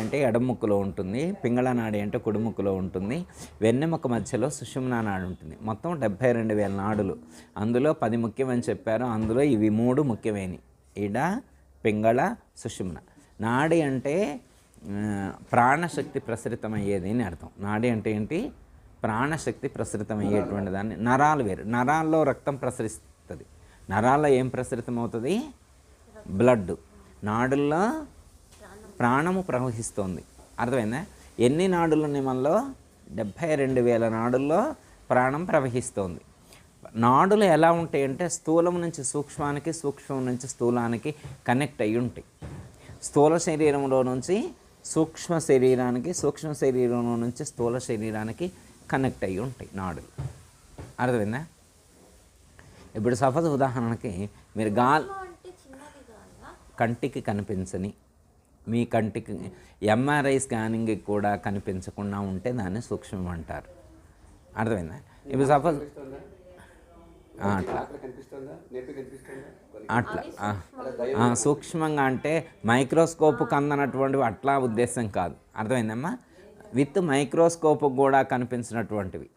అంటే ఎడముక్కులో ఉంటుంది, పింగళనాడి అంటే కుడిముక్కులో ఉంటుంది, వెన్నెముక మధ్యలో సుషుమ్నా నాడి ఉంటుంది. మొత్తం 72,000 నాడులు. అందులో 10 ముఖ్యమని చెప్పారు, అందులో ఇవి 3 ముఖ్యమైనవి, ఇడ, పింగళ, సుషుమ్న. నాడి అంటే ప్రాణశక్తి ప్రసరితమయ్యేది అని అర్థం. నాడి అంటే ఏంటి, ప్రాణశక్తి ప్రసరితమయ్యేటువంటి దాన్ని. నరాలు వేరు, నరాల్లో రక్తం ప్రసరిస్తుంది, నరాల్లో ఏం ప్రసరితం అవుతుంది, బ్లడ్. నాడుల్లో ప్రాణము ప్రవహిస్తోంది. అర్థమైందా? ఎన్ని నాడులు ఉన్నాయి మనలో? 72,000 నాడుల్లో ప్రాణం ప్రవహిస్తోంది. నాడులు ఎలా ఉంటాయంటే స్థూలం నుంచి సూక్ష్మానికి, సూక్ష్మం నుంచి స్థూలానికి కనెక్ట్ అయ్యి ఉంటాయి. స్థూల శరీరంలో నుంచి సూక్ష్మ శరీరానికి, సూక్ష్మ శరీరంలో నుంచి స్థూల శరీరానికి కనెక్ట్ అయ్యి ఉంటాయి నాడులు. అర్థమైందా? ఇప్పుడు సపోజ్ ఉదాహరణకి మీరు కంటికి కనిపించని, మీ కంటికి ఎంఆర్ఐ స్కానింగ్కి కూడా కనిపించకుండా ఉంటే దాన్ని సూక్ష్మం అంటారు. అర్థమైందా? ఇప్పుడు సపోజ్ అట్లా సూక్ష్మంగా అంటే మైక్రోస్కోప్కి అందనటువంటివి అట్లా ఉద్దేశం కాదు. అర్థమైందమ్మా? విత్ మైక్రోస్కోప్ కూడా కనిపించినటువంటివి.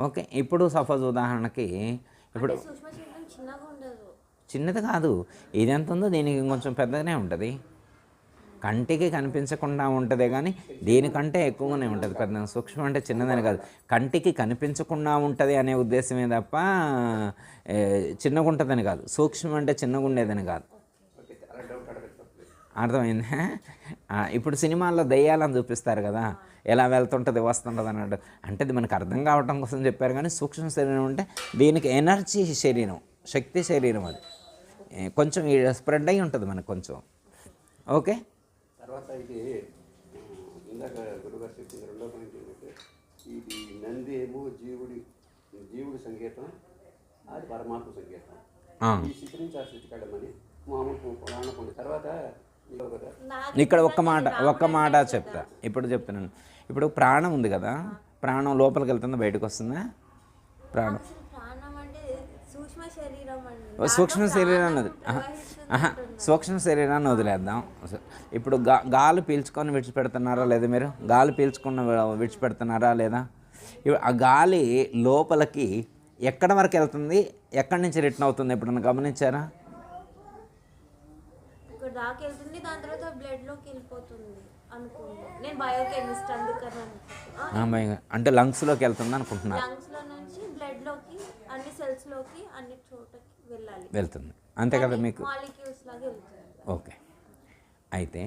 ఓకే. ఇప్పుడు సపోజ్ ఉదాహరణకి ఇప్పుడు చిన్నది కాదు, ఇది ఎంత ఉందో దీనికి కొంచెం పెద్దగానే ఉంటుంది. కంటికి కనిపించకుండా ఉంటుంది కానీ దీనికంటే ఎక్కువగానే ఉంటుంది. పెద్ద సూక్ష్మం అంటే చిన్నదని కాదు, కంటికి కనిపించకుండా ఉంటుంది అనే ఉద్దేశమే తప్ప చిన్నగా ఉంటుందని కాదు. సూక్ష్మం అంటే చిన్నగా ఉండేదని కాదు. అర్థమైందా? ఇప్పుడు సినిమాల్లో దయ్యాలను చూపిస్తారు కదా, ఎలా వెళ్తుంటుంది వస్తుంటుంది అన్నట్టు. అంటే అది మనకు అర్థం కావటం కోసం చెప్పారు. కానీ సూక్ష్మ శరీరం అంటే దీనికి ఎనర్జీ శరీరం, శక్తి శరీరం. అది కొంచెం స్ప్రెడ్ అయి ఉంటుంది మనకు కొంచెం. ఓకే. తర్వాత ఇది ఇందాక గురుగారు చెప్పిన రెండో పాయింట్ ఏంటంటే ఇది నంది ఏమో జీవుడి సంకేతం, అది పరమాత్మ సంకేతం. ఈ స్థితి నుంచి ఆ స్థితి కడమని మామూలు పురాణ పొంది తర్వాత ఇక్కడ ఒక్క మాట చెప్తా. ఇప్పుడు చెప్తున్నాను. ఇప్పుడు ప్రాణం ఉంది కదా, ప్రాణం లోపలికి వెళ్తుందా బయటకు వస్తుందా? ప్రాణం సూక్ష్మ శరీరాన్ని సూక్ష్మ శరీరాన్ని వదిలేద్దాం. ఇప్పుడు గాలి పీల్చుకొని విడిచిపెడుతున్నారా లేదా? మీరు గాలి పీల్చుకున్న విడిచిపెడుతున్నారా లేదా? ఆ గాలి లోపలికి ఎక్కడ వరకు వెళ్తుంది, ఎక్కడి నుంచి రిటర్న్ అవుతుంది ఎప్పుడన్నా గమనించారా? అంటే లంగ్స్లోకి వెళ్తుంది అనుకుంటున్నారు. వెళ్తుంది అంతే కదా మీకు? ఓకే. అయితే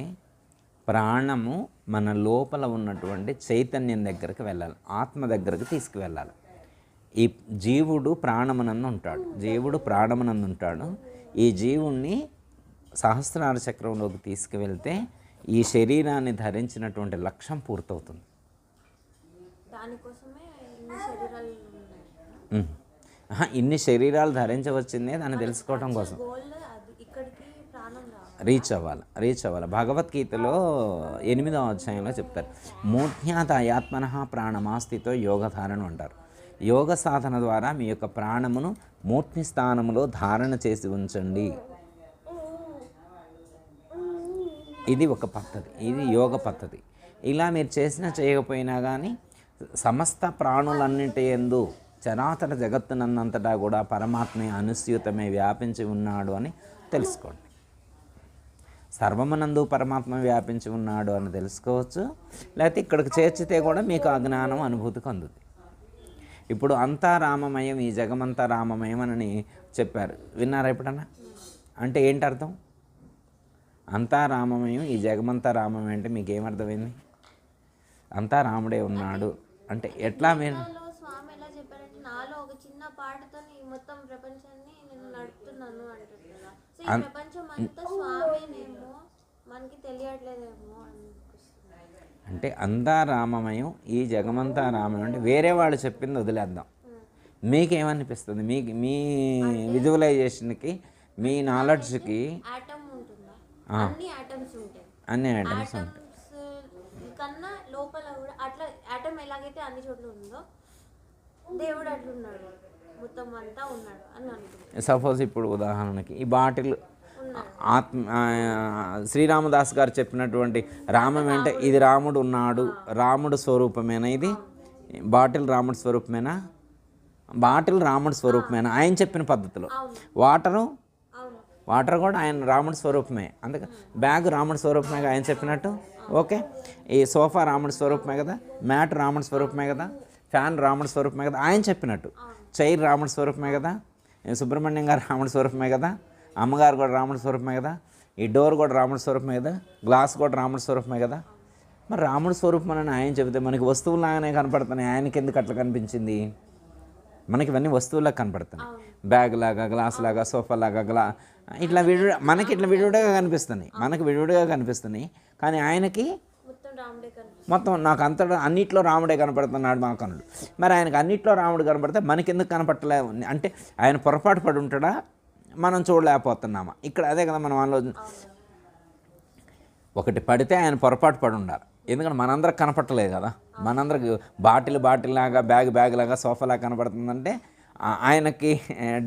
ప్రాణము మన లోపల ఉన్నటువంటి చైతన్యం దగ్గరికి వెళ్ళాలి, ఆత్మ దగ్గరికి తీసుకువెళ్ళాలి. ఈ జీవుడు ప్రాణమునందు ఉంటాడు, జీవుడు ప్రాణమునందు ఉంటాడు. ఈ జీవుణ్ణి సహస్రార చక్రంలోకి తీసుకువెళ్తే ఈ శరీరాన్ని ధరించినటువంటి లక్ష్యం పూర్తవుతుంది. ఇన్ని శరీరాలు ధరించవచ్చిందే దాన్ని తెలుసుకోవటం కోసం రీచ్ అవ్వాలి. భగవద్గీతలో 8వ అధ్యాయంలో చెప్తారు, మూఢ్యాత ఆత్మనః ప్రాణమాస్థితో యోగధారణ అంటారు. యోగ సాధన ద్వారా మీ యొక్క ప్రాణమును మూర్తి స్థానంలో ధారణ చేసి ఉంచండి. ఇది ఒక పద్ధతి, ఇది యోగ పద్ధతి. ఇలా మీరు చేయకపోయినా కానీ సమస్త ప్రాణులన్నింటి యందు చరాచర జగత్తునంతటా కూడా పరమాత్మే అనుస్యూతమే వ్యాపించి ఉన్నాడు అని తెలుసుకోండి. సర్వమనందు పరమాత్మ వ్యాపించి ఉన్నాడు అని తెలుసుకోవచ్చు. లేకపోతే ఇక్కడికి చేర్చితే కూడా మీకు ఆ జ్ఞానం అనుభూతికి అందుతుంది. ఇప్పుడు అంతా రామమయం, ఈ జగమంతా రామమయం అని చెప్పారు, విన్నారా ఎప్పుడన్నా? అంటే ఏంటి అర్థం? అంతా రామమయం, ఈ జగమంతా రామమయం అంటే మీకు ఏమర్థమైంది? అంతా రాముడే ఉన్నాడు అంటే ఎట్లా? మీరు అంటే అంతా రామమయం, ఈ జగమంతా రామమయం అంటే వేరే వాళ్ళు చెప్పింది వదిలేద్దాం. మీకేమనిపిస్తుంది? మీ విజువలైజేషన్కి, మీ నాలెడ్జ్కి అన్ని ఐటమ్స్ ఉంటాయి. కన్నా లోపల కూడా అట్లా ఆటమ్ ఎలాగైతే అన్ని చోట్ల ఉందో దేవుడు అట్లున్నాడు, మొత్తం అంతా ఉన్నాడు అని అనుకుంటున్నాను. సపోజ్ ఇప్పుడు ఉదాహరణకి ఈ బాటిల్ ఆత్మ శ్రీరామదాస్ గారు చెప్పినటువంటి రామం అంటే ఇది రాముడు ఉన్నాడు, రాముడు స్వరూపమేనా? ఇది బాటిల్ రాముడు స్వరూపమేనా? బాటిల్ రాముడు స్వరూపమేనా ఆయన చెప్పిన పద్ధతిలో? వాటర్ కూడా ఆయన రాముడి స్వరూపమే. అందుకే బ్యాగ్ రాముడి స్వరూపమే ఆయన చెప్పినట్టు. ఓకే. ఈ సోఫా రాముడి స్వరూపమే కదా, మ్యాట్ రాముడి స్వరూపమే కదా, ఫ్యాన్ రాముడి స్వరూపమే కదా ఆయన చెప్పినట్టు. చైర్ రాముడి స్వరూపమే కదా, సుబ్రహ్మణ్యం గారు రాముడి స్వరూపమే కదా, అమ్మగారు కూడా రాముడి స్వరూపమే కదా. ఈ డోర్ కూడా రాముడి స్వరూపమే కదా, గ్లాస్ కూడా రాముడి స్వరూపమే కదా. మరి రాముడి స్వరూపం అని ఆయన చెబితే మనకి వస్తువులాగానే కనపడుతున్నాయి, ఆయనకి ఎందుకు అట్లా కనిపించింది? మనకి ఇవన్నీ వస్తువులాగా కనపడుతున్నాయి, బ్యాగ్ లాగా, గ్లాస్ లాగా, సోఫా లాగా, ఇట్లా మనకి ఇట్లా విడివిడిగా కనిపిస్తున్నాయి, మనకి విడివిడిగా కనిపిస్తున్నాయి. కానీ ఆయనకి మొత్తం నాకు అన్నిట్లో రాముడే కనపడుతున్నాడు మా కనుడు. మరి ఆయనకు అన్నిట్లో రాముడు కనపడితే మనకెందుకు కనపడలే అంటే ఆయన పొరపాటు పడి ఉంటాడా, మనం చూడలేకపోతున్నామా? ఇక్కడ అదే కదా మనం ఆలోచన. ఒకటి పడితే ఆయన పొరపాటు పడి ఉండాలి, ఎందుకంటే మనందరికి కనపట్టలేదు కదా. మనందరికి బాటిల్ లాగా, బ్యాగ్ లాగా, సోఫాలాగా కనపడుతుందంటే ఆయనకి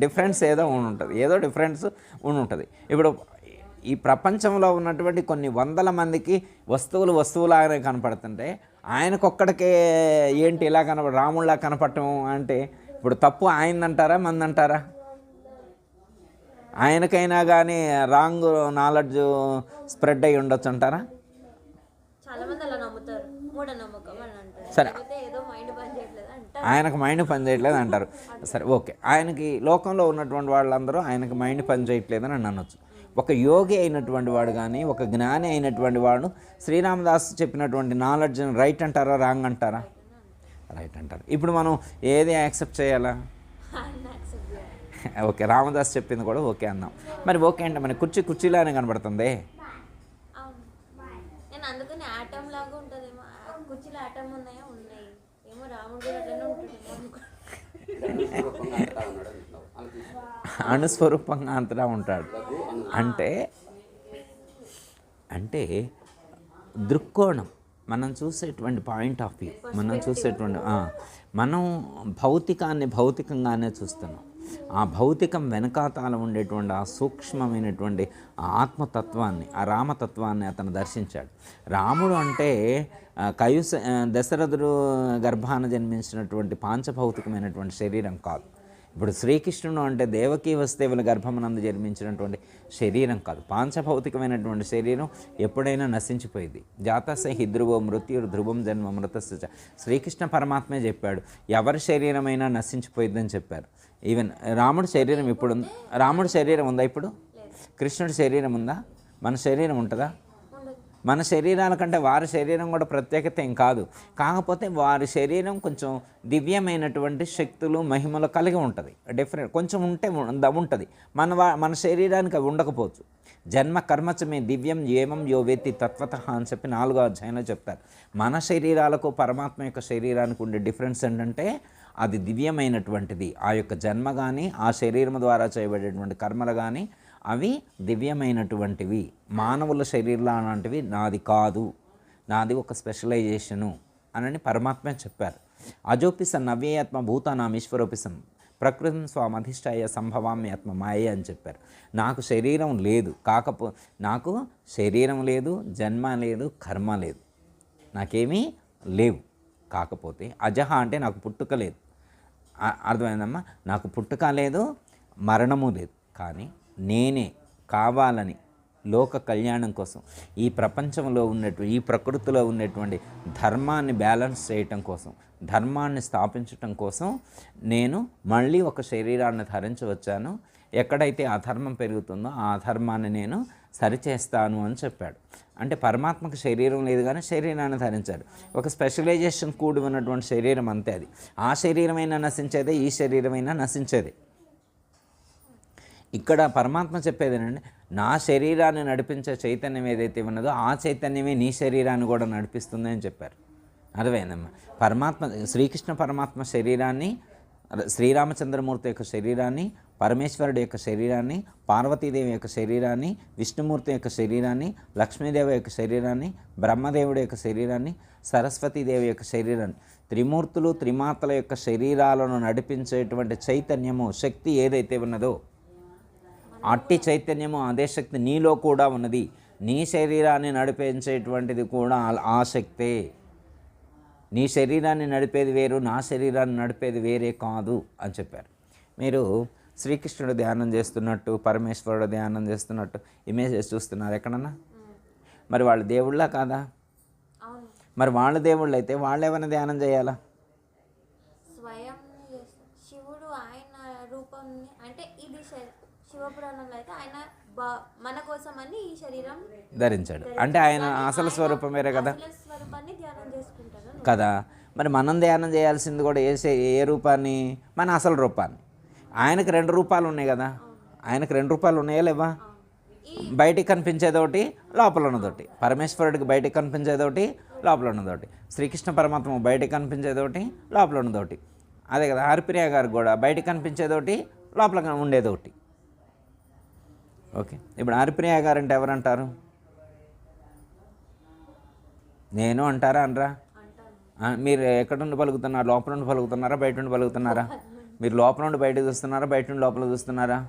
డిఫరెన్స్ ఏదో ఉంటుంది, ఏదో డిఫరెన్స్ ఉంటుంది. ఇప్పుడు ఈ ప్రపంచంలో ఉన్నటువంటి కొన్ని వందల మందికి వస్తువులాగానే కనపడుతుంటే ఆయనకొక్కడికే ఏంటి ఇలా రాముడిలా కనపడటం అంటే ఇప్పుడు తప్పు ఆయనంటారా మందంటారా? ఆయనకైనా కానీ రాంగ్ నాలెడ్జ్ స్ప్రెడ్ అయ్యి ఉండొచ్చు అంటారా? సరే, ఆయనకు మైండ్ పని చేయట్లేదు అంటారు. సరే, ఓకే, ఆయనకి లోకంలో ఉన్నటువంటి వాళ్ళందరూ ఆయనకు మైండ్ పని చేయట్లేదని అని అనొచ్చు. ఒక యోగి అయినటువంటి వాడు కానీ, ఒక జ్ఞాని అయినటువంటి వాడు శ్రీరామదాస్ చెప్పినటువంటి నాలెడ్జ్ని రైట్ అంటారా, రాంగ్ అంటారా? రైట్ అంటారు. ఇప్పుడు మనం ఏది యాక్సెప్ట్ చేయాలా? ఓకే, రామదాస్ చెప్పింది కూడా ఓకే అన్నాం. మరి ఓకే అంటే మన కుర్చీలానే కనబడుతుంది. అణుస్వరూపంగా అంతటా ఉంటాడు అంటే దృక్కోణం, మనం చూసేటువంటి పాయింట్ ఆఫ్ వ్యూ, మనం భౌతికాన్ని భౌతికంగానే చూస్తున్నాం. ఆ భౌతికం వెనకాతల ఉండేటువంటి ఆ సూక్ష్మమైనటువంటి ఆ ఆత్మతత్వాన్ని, ఆ రామతత్వాన్ని అతను దర్శించాడు. రాముడు అంటే దశరథుడు గర్భాన జన్మించినటువంటి పాంచభౌతికమైనటువంటి శరీరం కాదు. ఇప్పుడు శ్రీకృష్ణుడు అంటే దేవకీ వసుదేవుల గర్భమునందు జన్మించినటువంటి శరీరం కాదు. పాంచభౌతికమైనటువంటి శరీరం ఎప్పుడైనా నశించిపోయింది. జాతస్య హి ధ్రువో మృత్యు ధ్రువం జన్మ మృతస్య. శ్రీకృష్ణ పరమాత్మే చెప్పాడు, ఎవరి శరీరమైనా నశించిపోయిద్దని చెప్పారు. ఈవెన్ రాముడి శరీరం ఇప్పుడు ఉంది. రాముడి శరీరం ఉందా ఇప్పుడు? కృష్ణుడి శరీరం ఉందా? మన శరీరం ఉంటుందా? మన శరీరాల కంటే వారి శరీరం కూడా ప్రత్యేకత ఏం కాదు. కాకపోతే వారి శరీరం కొంచెం దివ్యమైనటువంటి శక్తులు, మహిమలు కలిగి ఉంటుంది. డిఫరెంట్ కొంచెం ఉంటుంది. మన శరీరానికి అవి ఉండకపోవచ్చు. జన్మ కర్మచమే దివ్యం ఏమం యో వేత్తి తత్వతః అని చెప్పి 4వ అధ్యాయంలో చెప్తారు. మన శరీరాలకు పరమాత్మ యొక్క శరీరానికి ఉండే డిఫరెన్స్ ఏంటంటే అది దివ్యమైనటువంటిది. ఆ యొక్క జన్మ కానీ, ఆ శరీరం ద్వారా చేయబడేటువంటి కర్మలు కానీ అవి దివ్యమైనటువంటివి. మానవుల శరీరాలు అలాంటివి నాది కాదు, నాది ఒక స్పెషలైజేషను అని పరమాత్మ చెప్పారు. అజోపిస నవ్యేయాత్మ భూతానాం ఈశ్వరోపిసం ప్రకృతిని స్వామధిష్టాయ సంభవామ్యాత్మ మాయే అని చెప్పారు. నాకు శరీరం లేదు, నాకు శరీరం లేదు, జన్మ లేదు, కర్మ లేదు, నాకేమీ లేవు. కాకపోతే అజహ అంటే నాకు పుట్టుక లేదు. అర్థమైందమ్మా? నాకు పుట్టుక లేదు, మరణము లేదు. కానీ నేనే కావాలని లోక కళ్యాణం కోసం ఈ ప్రపంచంలో ఉన్నటువంటి, ఈ ప్రకృతిలో ఉన్నటువంటి ధర్మాన్ని బ్యాలెన్స్ చేయటం కోసం, ధర్మాన్ని స్థాపించటం కోసం నేను మళ్ళీ ఒక శరీరాన్ని ధరించవచ్చాను. ఎక్కడైతే అధర్మం పెరుగుతుందో ఆ అధర్మాన్ని నేను సరిచేస్తాను అని చెప్పాడు. అంటే పరమాత్మకు శరీరం లేదు కానీ శరీరాన్ని ధరించాడు. ఒక స్పెషలైజేషన్ కూడి ఉన్నటువంటి శరీరం అంతే. అది ఆ శరీరమైనా నశించేదే, ఈ శరీరమైనా నశించేదే. ఇక్కడ పరమాత్మ చెప్పేది ఏంటంటే, నా శరీరాన్ని నడిపించే చైతన్యం ఏదైతే ఉన్నదో ఆ చైతన్యమే నీ శరీరాన్ని కూడా నడిపిస్తుంది అని చెప్పారు. అర్థమైందమ్మా? పరమాత్మ, శ్రీకృష్ణ పరమాత్మ శరీరాన్ని, శ్రీరామచంద్రమూర్తి యొక్క శరీరాన్ని, పరమేశ్వరుడి యొక్క శరీరాన్ని, పార్వతీదేవి యొక్క శరీరాన్ని, విష్ణుమూర్తి యొక్క శరీరాన్ని, లక్ష్మీదేవి యొక్క శరీరాన్ని, బ్రహ్మదేవుడి యొక్క శరీరాన్ని, సరస్వతీదేవి యొక్క శరీరాన్ని, త్రిమూర్తులు త్రిమాతల యొక్క శరీరాలను నడిపించేటువంటి చైతన్యము, శక్తి ఏదైతే ఉన్నదో అట్టి చైతన్యము, అదే శక్తి నీలో కూడా ఉన్నది. నీ శరీరాన్ని నడిపించేటువంటిది కూడా ఆ శక్తే. నీ శరీరాన్ని నడిపేది వేరు, నా శరీరాన్ని నడిపేది వేరే కాదు అని చెప్పారు. మీరు శ్రీకృష్ణుడు ధ్యానం చేస్తున్నట్టు, పరమేశ్వరుడు ధ్యానం చేస్తున్నట్టు ఇమేజెస్ చూస్తున్నారు ఎక్కడన్నా? మరి వాళ్ళు దేవుళ్ళా కాదా? మరి వాళ్ళు దేవుళ్ళు అయితే వాళ్ళు ఏమైనా ధ్యానం చేయాలా? స్వయం శివుడు ఆయన రూపం అంటే ఇది శివపురాణంలో అయితే ఆయన మన కోసమని ఈ శరీరం ధరించాడు. అంటే ఆయన అసలు స్వరూపం వేరే కదా అసలు స్వరూపాన్ని ధ్యానం చేసుకుంటారు కదా. మరి మనం ధ్యానం చేయాల్సింది కూడా ఏ రూపాన్ని? మన అసలు రూపాన్ని. ఆయనకు 2 రూపాలు ఉన్నాయి కదా, ఆయనకు 2 రూపాలు ఉన్నాయా లేవా? బయటికి కనిపించేదోటి, లోపల ఉన్నదోటి. పరమేశ్వరుడికి బయటికి కనిపించేదోటి, లోపల ఉన్నదోటి. శ్రీకృష్ణ పరమాత్మ బయటికి కనిపించేదోటి, లోపల ఉన్నదోటి. అదే కదా హరిప్రియ గారికి కూడా బయటికి కనిపించేదోటి, లోపల ఉండేదోటి. ఓకే, ఇప్పుడు హరిప్రియ గారు అంటే ఎవరంటారు? నేను అంటారా అనరా? మీరు ఎక్కడ నుండి పలుకుతున్నారు? లోపల నుండి పలుకుతున్నారా, బయట నుండి పలుకుతున్నారా? మీరు లోపల నుండి బయట చూస్తున్నారా, బయట నుండి లోపల చూస్తున్నారా?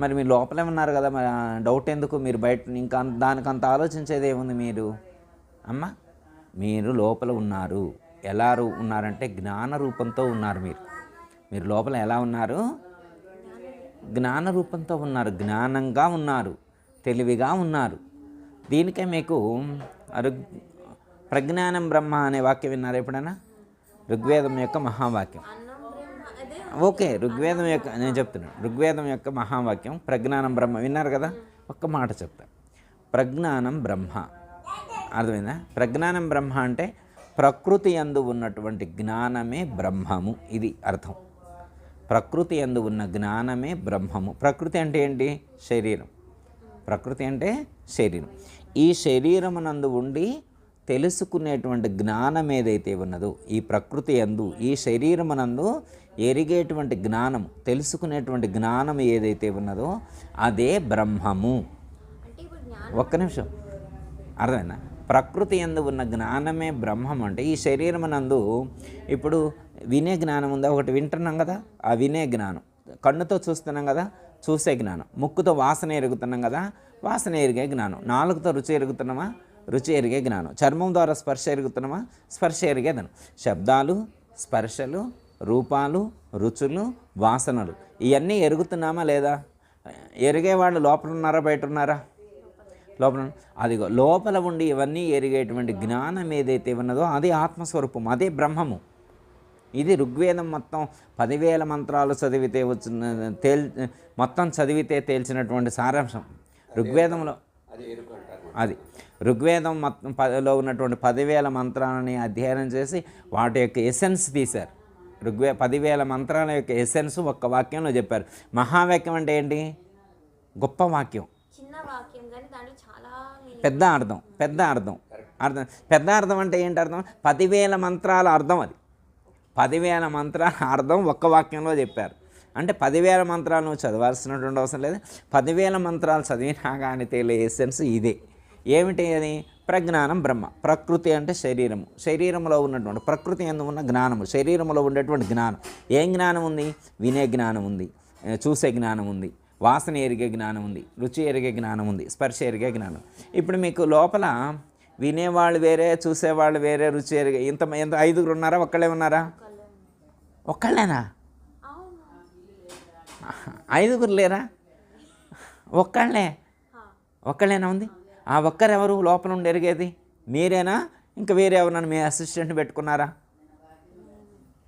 మరి మీరు లోపలే ఉన్నారు కదా, మరి డౌట్ ఎందుకు? మీరు బయట ఇంకా దానికి అంత ఆలోచించేది ఏముంది? మీరు అమ్మ మీరు లోపల ఉన్నారు. ఎలా ఉన్నారంటే జ్ఞాన రూపంతో ఉన్నారు. మీరు లోపల ఎలా ఉన్నారు? జ్ఞాన రూపంతో ఉన్నారు, జ్ఞానంగా ఉన్నారు, తెలివిగా ఉన్నారు. దీనికే మీకు ప్రజ్ఞానం బ్రహ్మ అనే వాక్యం విన్నారు ఎప్పుడైనా? ఋగ్వేదం యొక్క మహావాక్యం. ఓకే, ఋగ్వేదం యొక్క నేను చెప్తున్నాను, ఋగ్వేదం యొక్క మహావాక్యం ప్రజ్ఞానం బ్రహ్మ విన్నారు కదా. ఒక్క మాట చెప్తా. ప్రజ్ఞానం బ్రహ్మ అర్థమైందా? ప్రజ్ఞానం బ్రహ్మ అంటే ప్రకృతి యందు ఉన్నటువంటి జ్ఞానమే బ్రహ్మము, ఇది అర్థం. ప్రకృతి యందు ఉన్న జ్ఞానమే బ్రహ్మము. ప్రకృతి అంటే ఏంటి? శరీరం. ప్రకృతి అంటే శరీరం. ఈ శరీరమునందు ఉండి తెలుసుకునేటువంటి జ్ఞానం ఏదైతే ఉన్నదో, ఈ ప్రకృతి యందు ఈ శరీరమునందు ఎరిగేటువంటి జ్ఞానం, తెలుసుకునేటువంటి జ్ఞానం ఏదైతే ఉన్నదో అదే బ్రహ్మము. ఒక్క నిమిషం, అర్థమైనా? ప్రకృతి యందు ఉన్న జ్ఞానమే బ్రహ్మం అంటే ఈ శరీరమునందు ఇప్పుడు వినే జ్ఞానం ఉందా? ఒకటి వింటున్నాం కదా, ఆ వినే జ్ఞానం. కన్నుతో చూస్తున్నాం కదా, చూసే జ్ఞానం. ముక్కుతో వాసన ఎరుగుతున్నాం కదా, వాసన ఎరిగే జ్ఞానం. నాలుగుతో రుచి ఎరుగుతున్నామా, రుచి ఎరిగే జ్ఞానం. చర్మం ద్వారా స్పర్శ ఎరుగుతున్నామా, స్పర్శ ఎరిగే జ్ఞానం. శబ్దాలు, స్పర్శలు, రూపాలు, రుచులు, వాసనలు ఇవన్నీ ఎరుగుతున్నామా లేదా? ఎరిగేవాళ్ళు లోపల ఉన్నారా, బయట ఉన్నారా? లోపల. అదిగో లోపల ఉండి ఇవన్నీ ఎరిగేటువంటి జ్ఞానం ఏదైతే ఉన్నదో అది ఆత్మస్వరూపం, అదే బ్రహ్మము. ఇది ఋగ్వేదం మొత్తం 10,000 మంత్రాలు చదివితే వచ్చిన మొత్తం చదివితే తేల్చినటువంటి సారాంశం ఋగ్వేదంలో. అది ఋగ్వేదం మొత్తం లో ఉన్నటువంటి 10,000 మంత్రాలని అధ్యయనం చేసి వాటి యొక్క ఎసెన్స్ తీశారు. 10,000 మంత్రాల యొక్క ఎసెన్స్ ఒక్క వాక్యంలో చెప్పారు. మహావాక్యం అంటే ఏంటి? గొప్ప వాక్యం, చిన్న వాక్యం కానీ దాంట్లో చాలా పెద్ద అర్థం. పెద్ద అర్థం అంటే ఏంటి అర్థం? 10,000 మంత్రాల అర్థం అది. 10,000 మంత్రాల అర్థం ఒక్క వాక్యంలో చెప్పారు. అంటే 10,000 మంత్రాలు నువ్వు చదవాల్సినటువంటి అవసరం లేదు. 10,000 మంత్రాలు చదివినా కానీ తేలే ఎసెన్స్ ఇదే. ఏమిటి అది? ప్రజ్ఞానం బ్రహ్మ. ప్రకృతి అంటే శరీరము, శరీరంలో ఉన్నటువంటి ప్రకృతి యందు ఉన్న జ్ఞానము, శరీరంలో ఉండేటువంటి జ్ఞానం. ఏం జ్ఞానం ఉంది? వినే జ్ఞానం ఉంది, చూసే జ్ఞానం ఉంది, వాసన ఎరిగే జ్ఞానం ఉంది, రుచి ఎరిగే జ్ఞానం ఉంది, స్పర్శ ఎరిగే జ్ఞానం. ఇప్పుడు మీకు లోపల వినేవాళ్ళు వేరే, చూసేవాళ్ళు వేరే, రుచి ఎరిగే ఎంత 5 ఉన్నారా? ఒక్కళ్ళే ఉన్నారా? ఒక్కళ్ళేనా? 5 లేరా? ఒక్కళ్ళేనా ఉంది? ఆ ఒక్కరెవరు లోపల ఉండి ఎరిగేది? మీరేనా? ఇంకా వేరే ఎవరన్నా మీ అసిస్టెంట్ పెట్టుకున్నారా?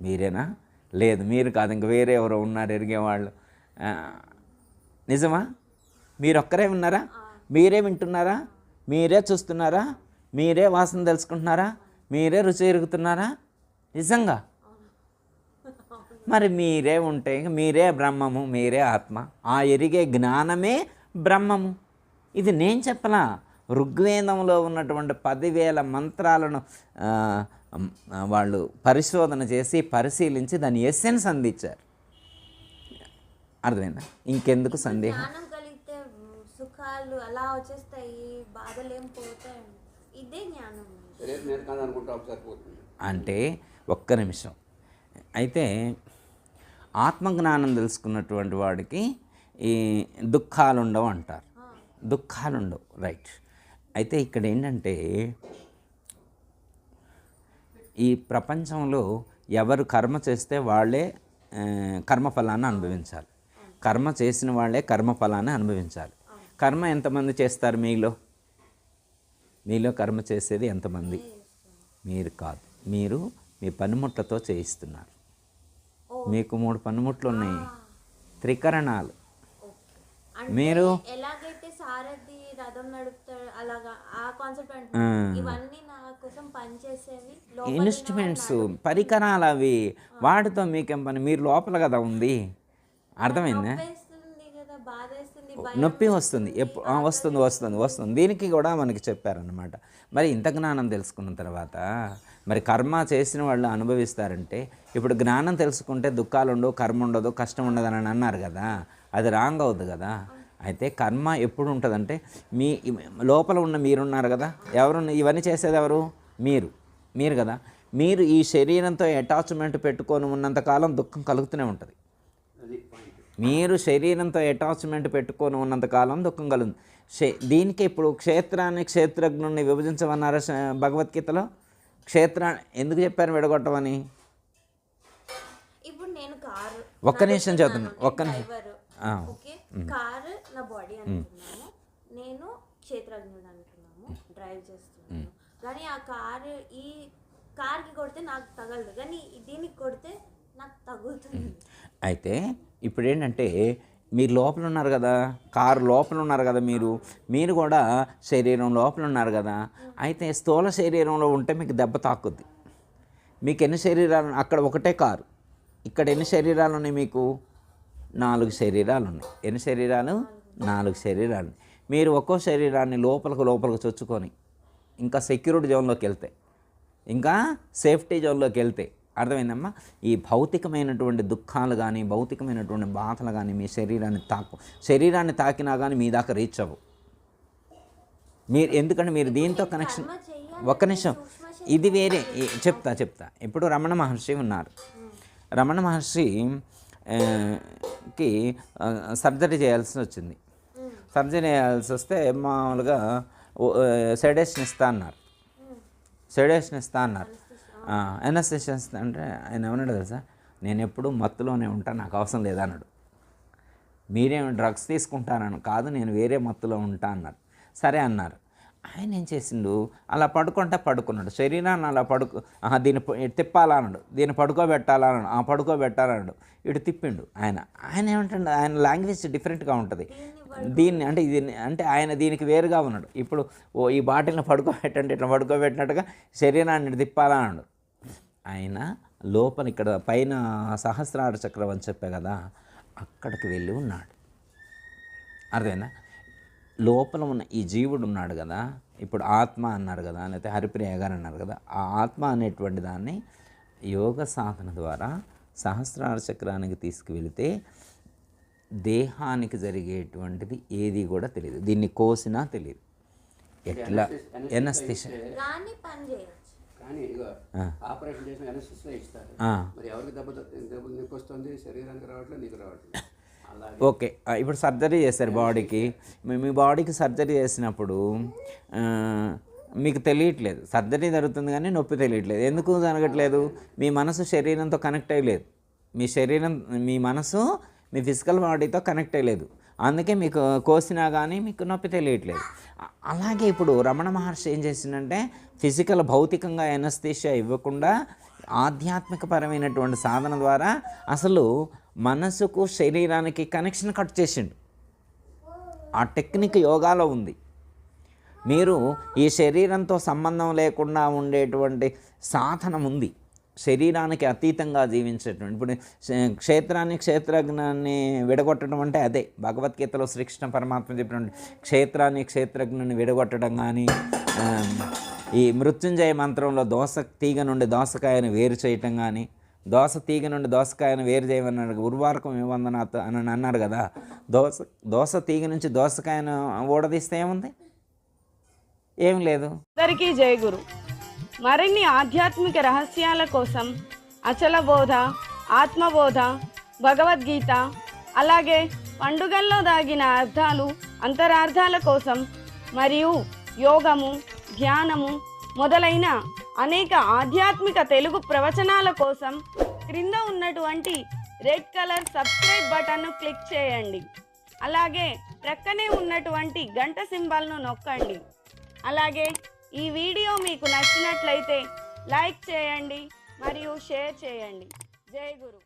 మీరేనా? లేదు, మీరు కాదు, ఇంకా వేరే ఎవరో ఉన్నారు ఎరిగేవాళ్ళు. నిజమా? మీరు ఒక్కరే ఉన్నారా? మీరే వింటున్నారా? మీరే చూస్తున్నారా? మీరే వాసన తెలుసుకుంటున్నారా? మీరే రుచి ఎరుగుతున్నారా? నిజంగా? మరి మీరే ఉంటే మీరే బ్రహ్మము, మీరే ఆత్మ. ఆ ఎరిగే జ్ఞానమే బ్రహ్మము. ఇది నేను చెప్పలా, ఋగ్వేదంలో ఉన్నటువంటి 10,000 మంత్రాలను వాళ్ళు పరిశోధన చేసి పరిశీలించి దాని ఎసెన్స్ అందించారు. అర్థమైందా? ఇంకెందుకు సందేహం? జ్ఞానం కలిగితే సుఖాలు అలా వచ్చేస్తాయి, బాధలు ఏం పోతాయి. ఇదే జ్ఞానం. అంటే ఒక్క నిమిషం. అయితే ఆత్మజ్ఞానం తెలుసుకున్నటువంటి వాడికి ఈ దుఃఖాలు ఉండవు అంటారు. దుఃఖాలు ఉండవు, రైట్. అయితే ఇక్కడ ఏంటంటే ఈ ప్రపంచంలో ఎవరు కర్మ చేస్తే వాళ్ళే కర్మఫలాన్ని అనుభవించాలి. కర్మ చేసిన వాళ్ళే కర్మఫలాన్ని అనుభవించాలి. కర్మ ఎంతమంది చేస్తారు? మీలో కర్మ చేసేది ఎంతమంది? మీరు కాదు, మీరు మీ పనిముట్లతో చేయిస్తున్నారు. మీకు 3 పనిముట్లు ఉన్నాయి, త్రికరణాలు. మీరు ఎలాగైతే సారథి రథం నడుపుతాడు అలాగా ఆ కాన్సెప్ట్ అంటున్నాను. ఇవన్నీ నా కోసం పనిచేసేవి ఇన్స్ట్రుమెంట్స్, పరికరాలు అవి. వాటితో మీకేం పని? మీరు లోపల కదా ఉంది. అర్థమైందా? వేస్తుంది కదా, బాధ వేస్తుంది, నొప్పి వస్తుంది, వస్తుంది. దీనికి కూడా మనకి చెప్పారనమాట. మరి ఇంత జ్ఞానం తెలుసుకున్న తర్వాత మరి కర్మ చేసిన వాళ్ళు అనుభవిస్తారంటే, ఇప్పుడు జ్ఞానం తెలుసుకుంటే దుఃఖాలు ఉండవు, కర్మ ఉండదు, కష్టం ఉండదు అని అన్నారు కదా, అది రాంగ్ అవుతుంది కదా. అయితే కర్మ ఎప్పుడు ఉంటుందంటే, మీ లోపల ఉన్న మీరున్నారు కదా, ఇవన్నీ చేసేది ఎవరు? మీరు కదా. మీరు ఈ శరీరంతో అటాచ్మెంట్ పెట్టుకొని ఉన్నంతకాలం దుఃఖం కలుగుతూనే ఉంటుంది. మీరు శరీరంతో అటాచ్మెంట్ పెట్టుకొని ఉన్నంతకాలం దుఃఖం కలుగుతుంది. దీనికి ఇప్పుడు క్షేత్రాన్ని క్షేత్రజ్ఞుని విభజించమన్నారు భగవద్గీతలో. క్షేత్రాన్ని ఎందుకు చెప్పారు విడగొట్టమని? ఇప్పుడు నేను కారు ఒక్క నిమిషం చదువుతున్నాను, ఒక్క నిమిషం. ఓకే, కారు నా బాడీ అనుకున్నాము, నేను క్షేత్రజ్ఞుడు అనుకున్నాము, డ్రైవ్ చేస్తున్నాను. కానీ ఆ కారు ఈ కార్కి కొడితే నాకు తగలదు, కానీ దీనికి కొడితే నాకు తగులుతుంది. అయితే ఇప్పుడు ఏంటంటే, మీరు లోపల ఉన్నారు కదా, కారు లోపల ఉన్నారు కదా, మీరు కూడా శరీరం లోపల ఉన్నారు కదా. అయితే స్థూల శరీరంలో ఉంటే మీకు దెబ్బ తాకుద్ది. మీకు ఎన్ని శరీరాలు? అక్కడ ఒకటే కారు. ఇక్కడ ఎన్ని శరీరాలు ఉన్నాయి? మీకు 4 శరీరాలు ఉన్నాయి. ఎన్ని శరీరాలు? 4 శరీరాలు. మీరు ఒక్కో శరీరాన్ని లోపలికి చొచ్చుకొని ఇంకా సెక్యూరిటీ జోన్లోకి వెళ్తే, ఇంకా సేఫ్టీ జోన్లోకి వెళ్తే, అర్థమైందమ్మా, ఈ భౌతికమైనటువంటి దుఃఖాలు కానీ భౌతికమైనటువంటి బాధలు కానీ మీ శరీరాన్ని తాకినా కానీ మీ దాకా రీచ్ అవ్వవు. ఎందుకంటే మీరు దీంతో కనెక్షన్. ఒక్క నిమిషం, ఇది వేరే. చెప్తా. ఇప్పుడు రమణ మహర్షి ఉన్నారు. రమణ మహర్షికి సర్జరీ చేయాల్సి వచ్చింది. సర్జరీ చేయాల్సి వస్తే మామూలుగా సెడేషన్ ఇస్తా అన్నారు. ఎనస్థీషియా అంటే ఆయన ఏమన్నాడు తెలుసా? నేను ఎప్పుడు మత్తులోనే ఉంటాను, నాకు అవసరం లేదన్నాడు. మీరేమి డ్రగ్స్ తీసుకుంటానని కాదు, నేను వేరే మత్తులో ఉంటా అన్నారు. సరే అన్నారు. ఆయన ఏం చేసిండు? అలా పడుకున్నాడు. శరీరాన్ని అలా దీన్ని తిప్పాలన్నాడు, దీన్ని పడుకోబెట్టాలన్నాడు, పడుకోబెట్టాలన్నాడు. ఇటు తిప్పిండు. ఆయన ఏమంటాడు? ఆయన లాంగ్వేజ్ డిఫరెంట్గా ఉంటుంది. దీన్ని అంటే ఆయన దీనికి వేరుగా ఉన్నాడు. ఇప్పుడు ఈ బాటిల్ని పడుకోబెట్టండి, ఇట్లా పడుకోబెట్టినట్టుగా శరీరాన్ని తిప్పాలన్నాడు. ఆయన లోపల ఇక్కడ పైన సహస్రార చక్రం అని చెప్పే కదా, అక్కడికి వెళ్ళి ఉన్నాడు. అర్థమైందా? లోపల ఉన్న ఈ జీవుడు ఉన్నాడు కదా, ఇప్పుడు ఆత్మ అన్నారు కదా, లేకపోతే హరిప్రియ గారు అన్నారు కదా, ఆ ఆత్మ అనేటువంటి దాన్ని యోగ సాధన ద్వారా సహస్రార చక్రానికి తీసుకువెళితే దేహానికి జరిగేటువంటిది ఏది కూడా తెలియదు. దీన్ని కోసినా తెలియదు. ఎట్లా ఎనస్థీషియా కానీ ఆపరేషన్ చేసిన ఎనస్థీషియా ఇస్తారు. మరి ఎవరికి దెబ్బ నీకు వస్తుంది, శరీరానికి రావట్లేదు, నీకు రావట్లేదు. ఓకే, ఇప్పుడు సర్జరీ చేస్తారు బాడీకి. మీ బాడీకి సర్జరీ చేసినప్పుడు మీకు తెలియట్లేదు, సర్జరీ జరుగుతుంది కానీ నొప్పి తెలియట్లేదు. ఎందుకు జరగట్లేదు? మీ మనసు శరీరంతో కనెక్ట్ అయ్యలేదు. మీ మనసు మీ ఫిజికల్ బాడీతో కనెక్ట్ అయ్యలేదు. అందుకే మీకు కోసినా కానీ మీకు నొప్పి తెలియట్లేదు. అలాగే ఇప్పుడు రమణ మహర్షి ఏం చేసిందంటే, ఫిజికల్ భౌతికంగా ఎనస్థీషియా ఇవ్వకుండా ఆధ్యాత్మికపరమైనటువంటి సాధన ద్వారా అసలు మనసుకు శరీరానికి కనెక్షన్ కట్ చేసిండు. ఆ టెక్నిక్ యోగాలో ఉంది. మీరు ఈ శరీరంతో సంబంధం లేకుండా ఉండేటువంటి సాధనం ఉంది, శరీరానికి అతీతంగా జీవించేటువంటి. ఇప్పుడు క్షేత్రాన్ని క్షేత్రజ్ఞాన్ని విడగొట్టడం అంటే అదే. భగవద్గీతలో శ్రీకృష్ణ పరమాత్మ చెప్పినటువంటి క్షేత్రాన్ని క్షేత్రజ్ఞాన్ని విడగొట్టడం కానీ, ఈ మృత్యుంజయ మంత్రంలో దోస తీగ నుండి దోసకాయను వేరు చేయటం కానీ, దోస తీగ నుండి దోసకాయను వేరు చేయమన్నాడు. ఉర్వారకం వివందనాథ్ అని అన్నాడు కదా. దోస తీగ నుంచి దోసకాయను ఊడదీస్తే ఏముంది? ఏం లేదు. అందరికీ జై గురు. మరిన్ని ఆధ్యాత్మిక రహస్యాల కోసం అచల బోధ, ఆత్మబోధ, భగవద్గీత, అలాగే పండుగల్లో దాగిన అర్థాలు, అంతరార్థాల కోసం మరియు యోగము, ధ్యానము మొదలైన అనేక ఆధ్యాత్మిక తెలుగు ప్రవచనాల కోసం క్రింద ఉన్నటువంటి రెడ్ కలర్ సబ్స్క్రైబ్ బటన్ను క్లిక్ చేయండి. అలాగే ప్రక్కనే ఉన్నటువంటి గంట సింబల్ను నొక్కండి. అలాగే ఈ వీడియో మీకు నచ్చినట్లయితే లైక్ చేయండి మరియు షేర్ చేయండి. జై గురు.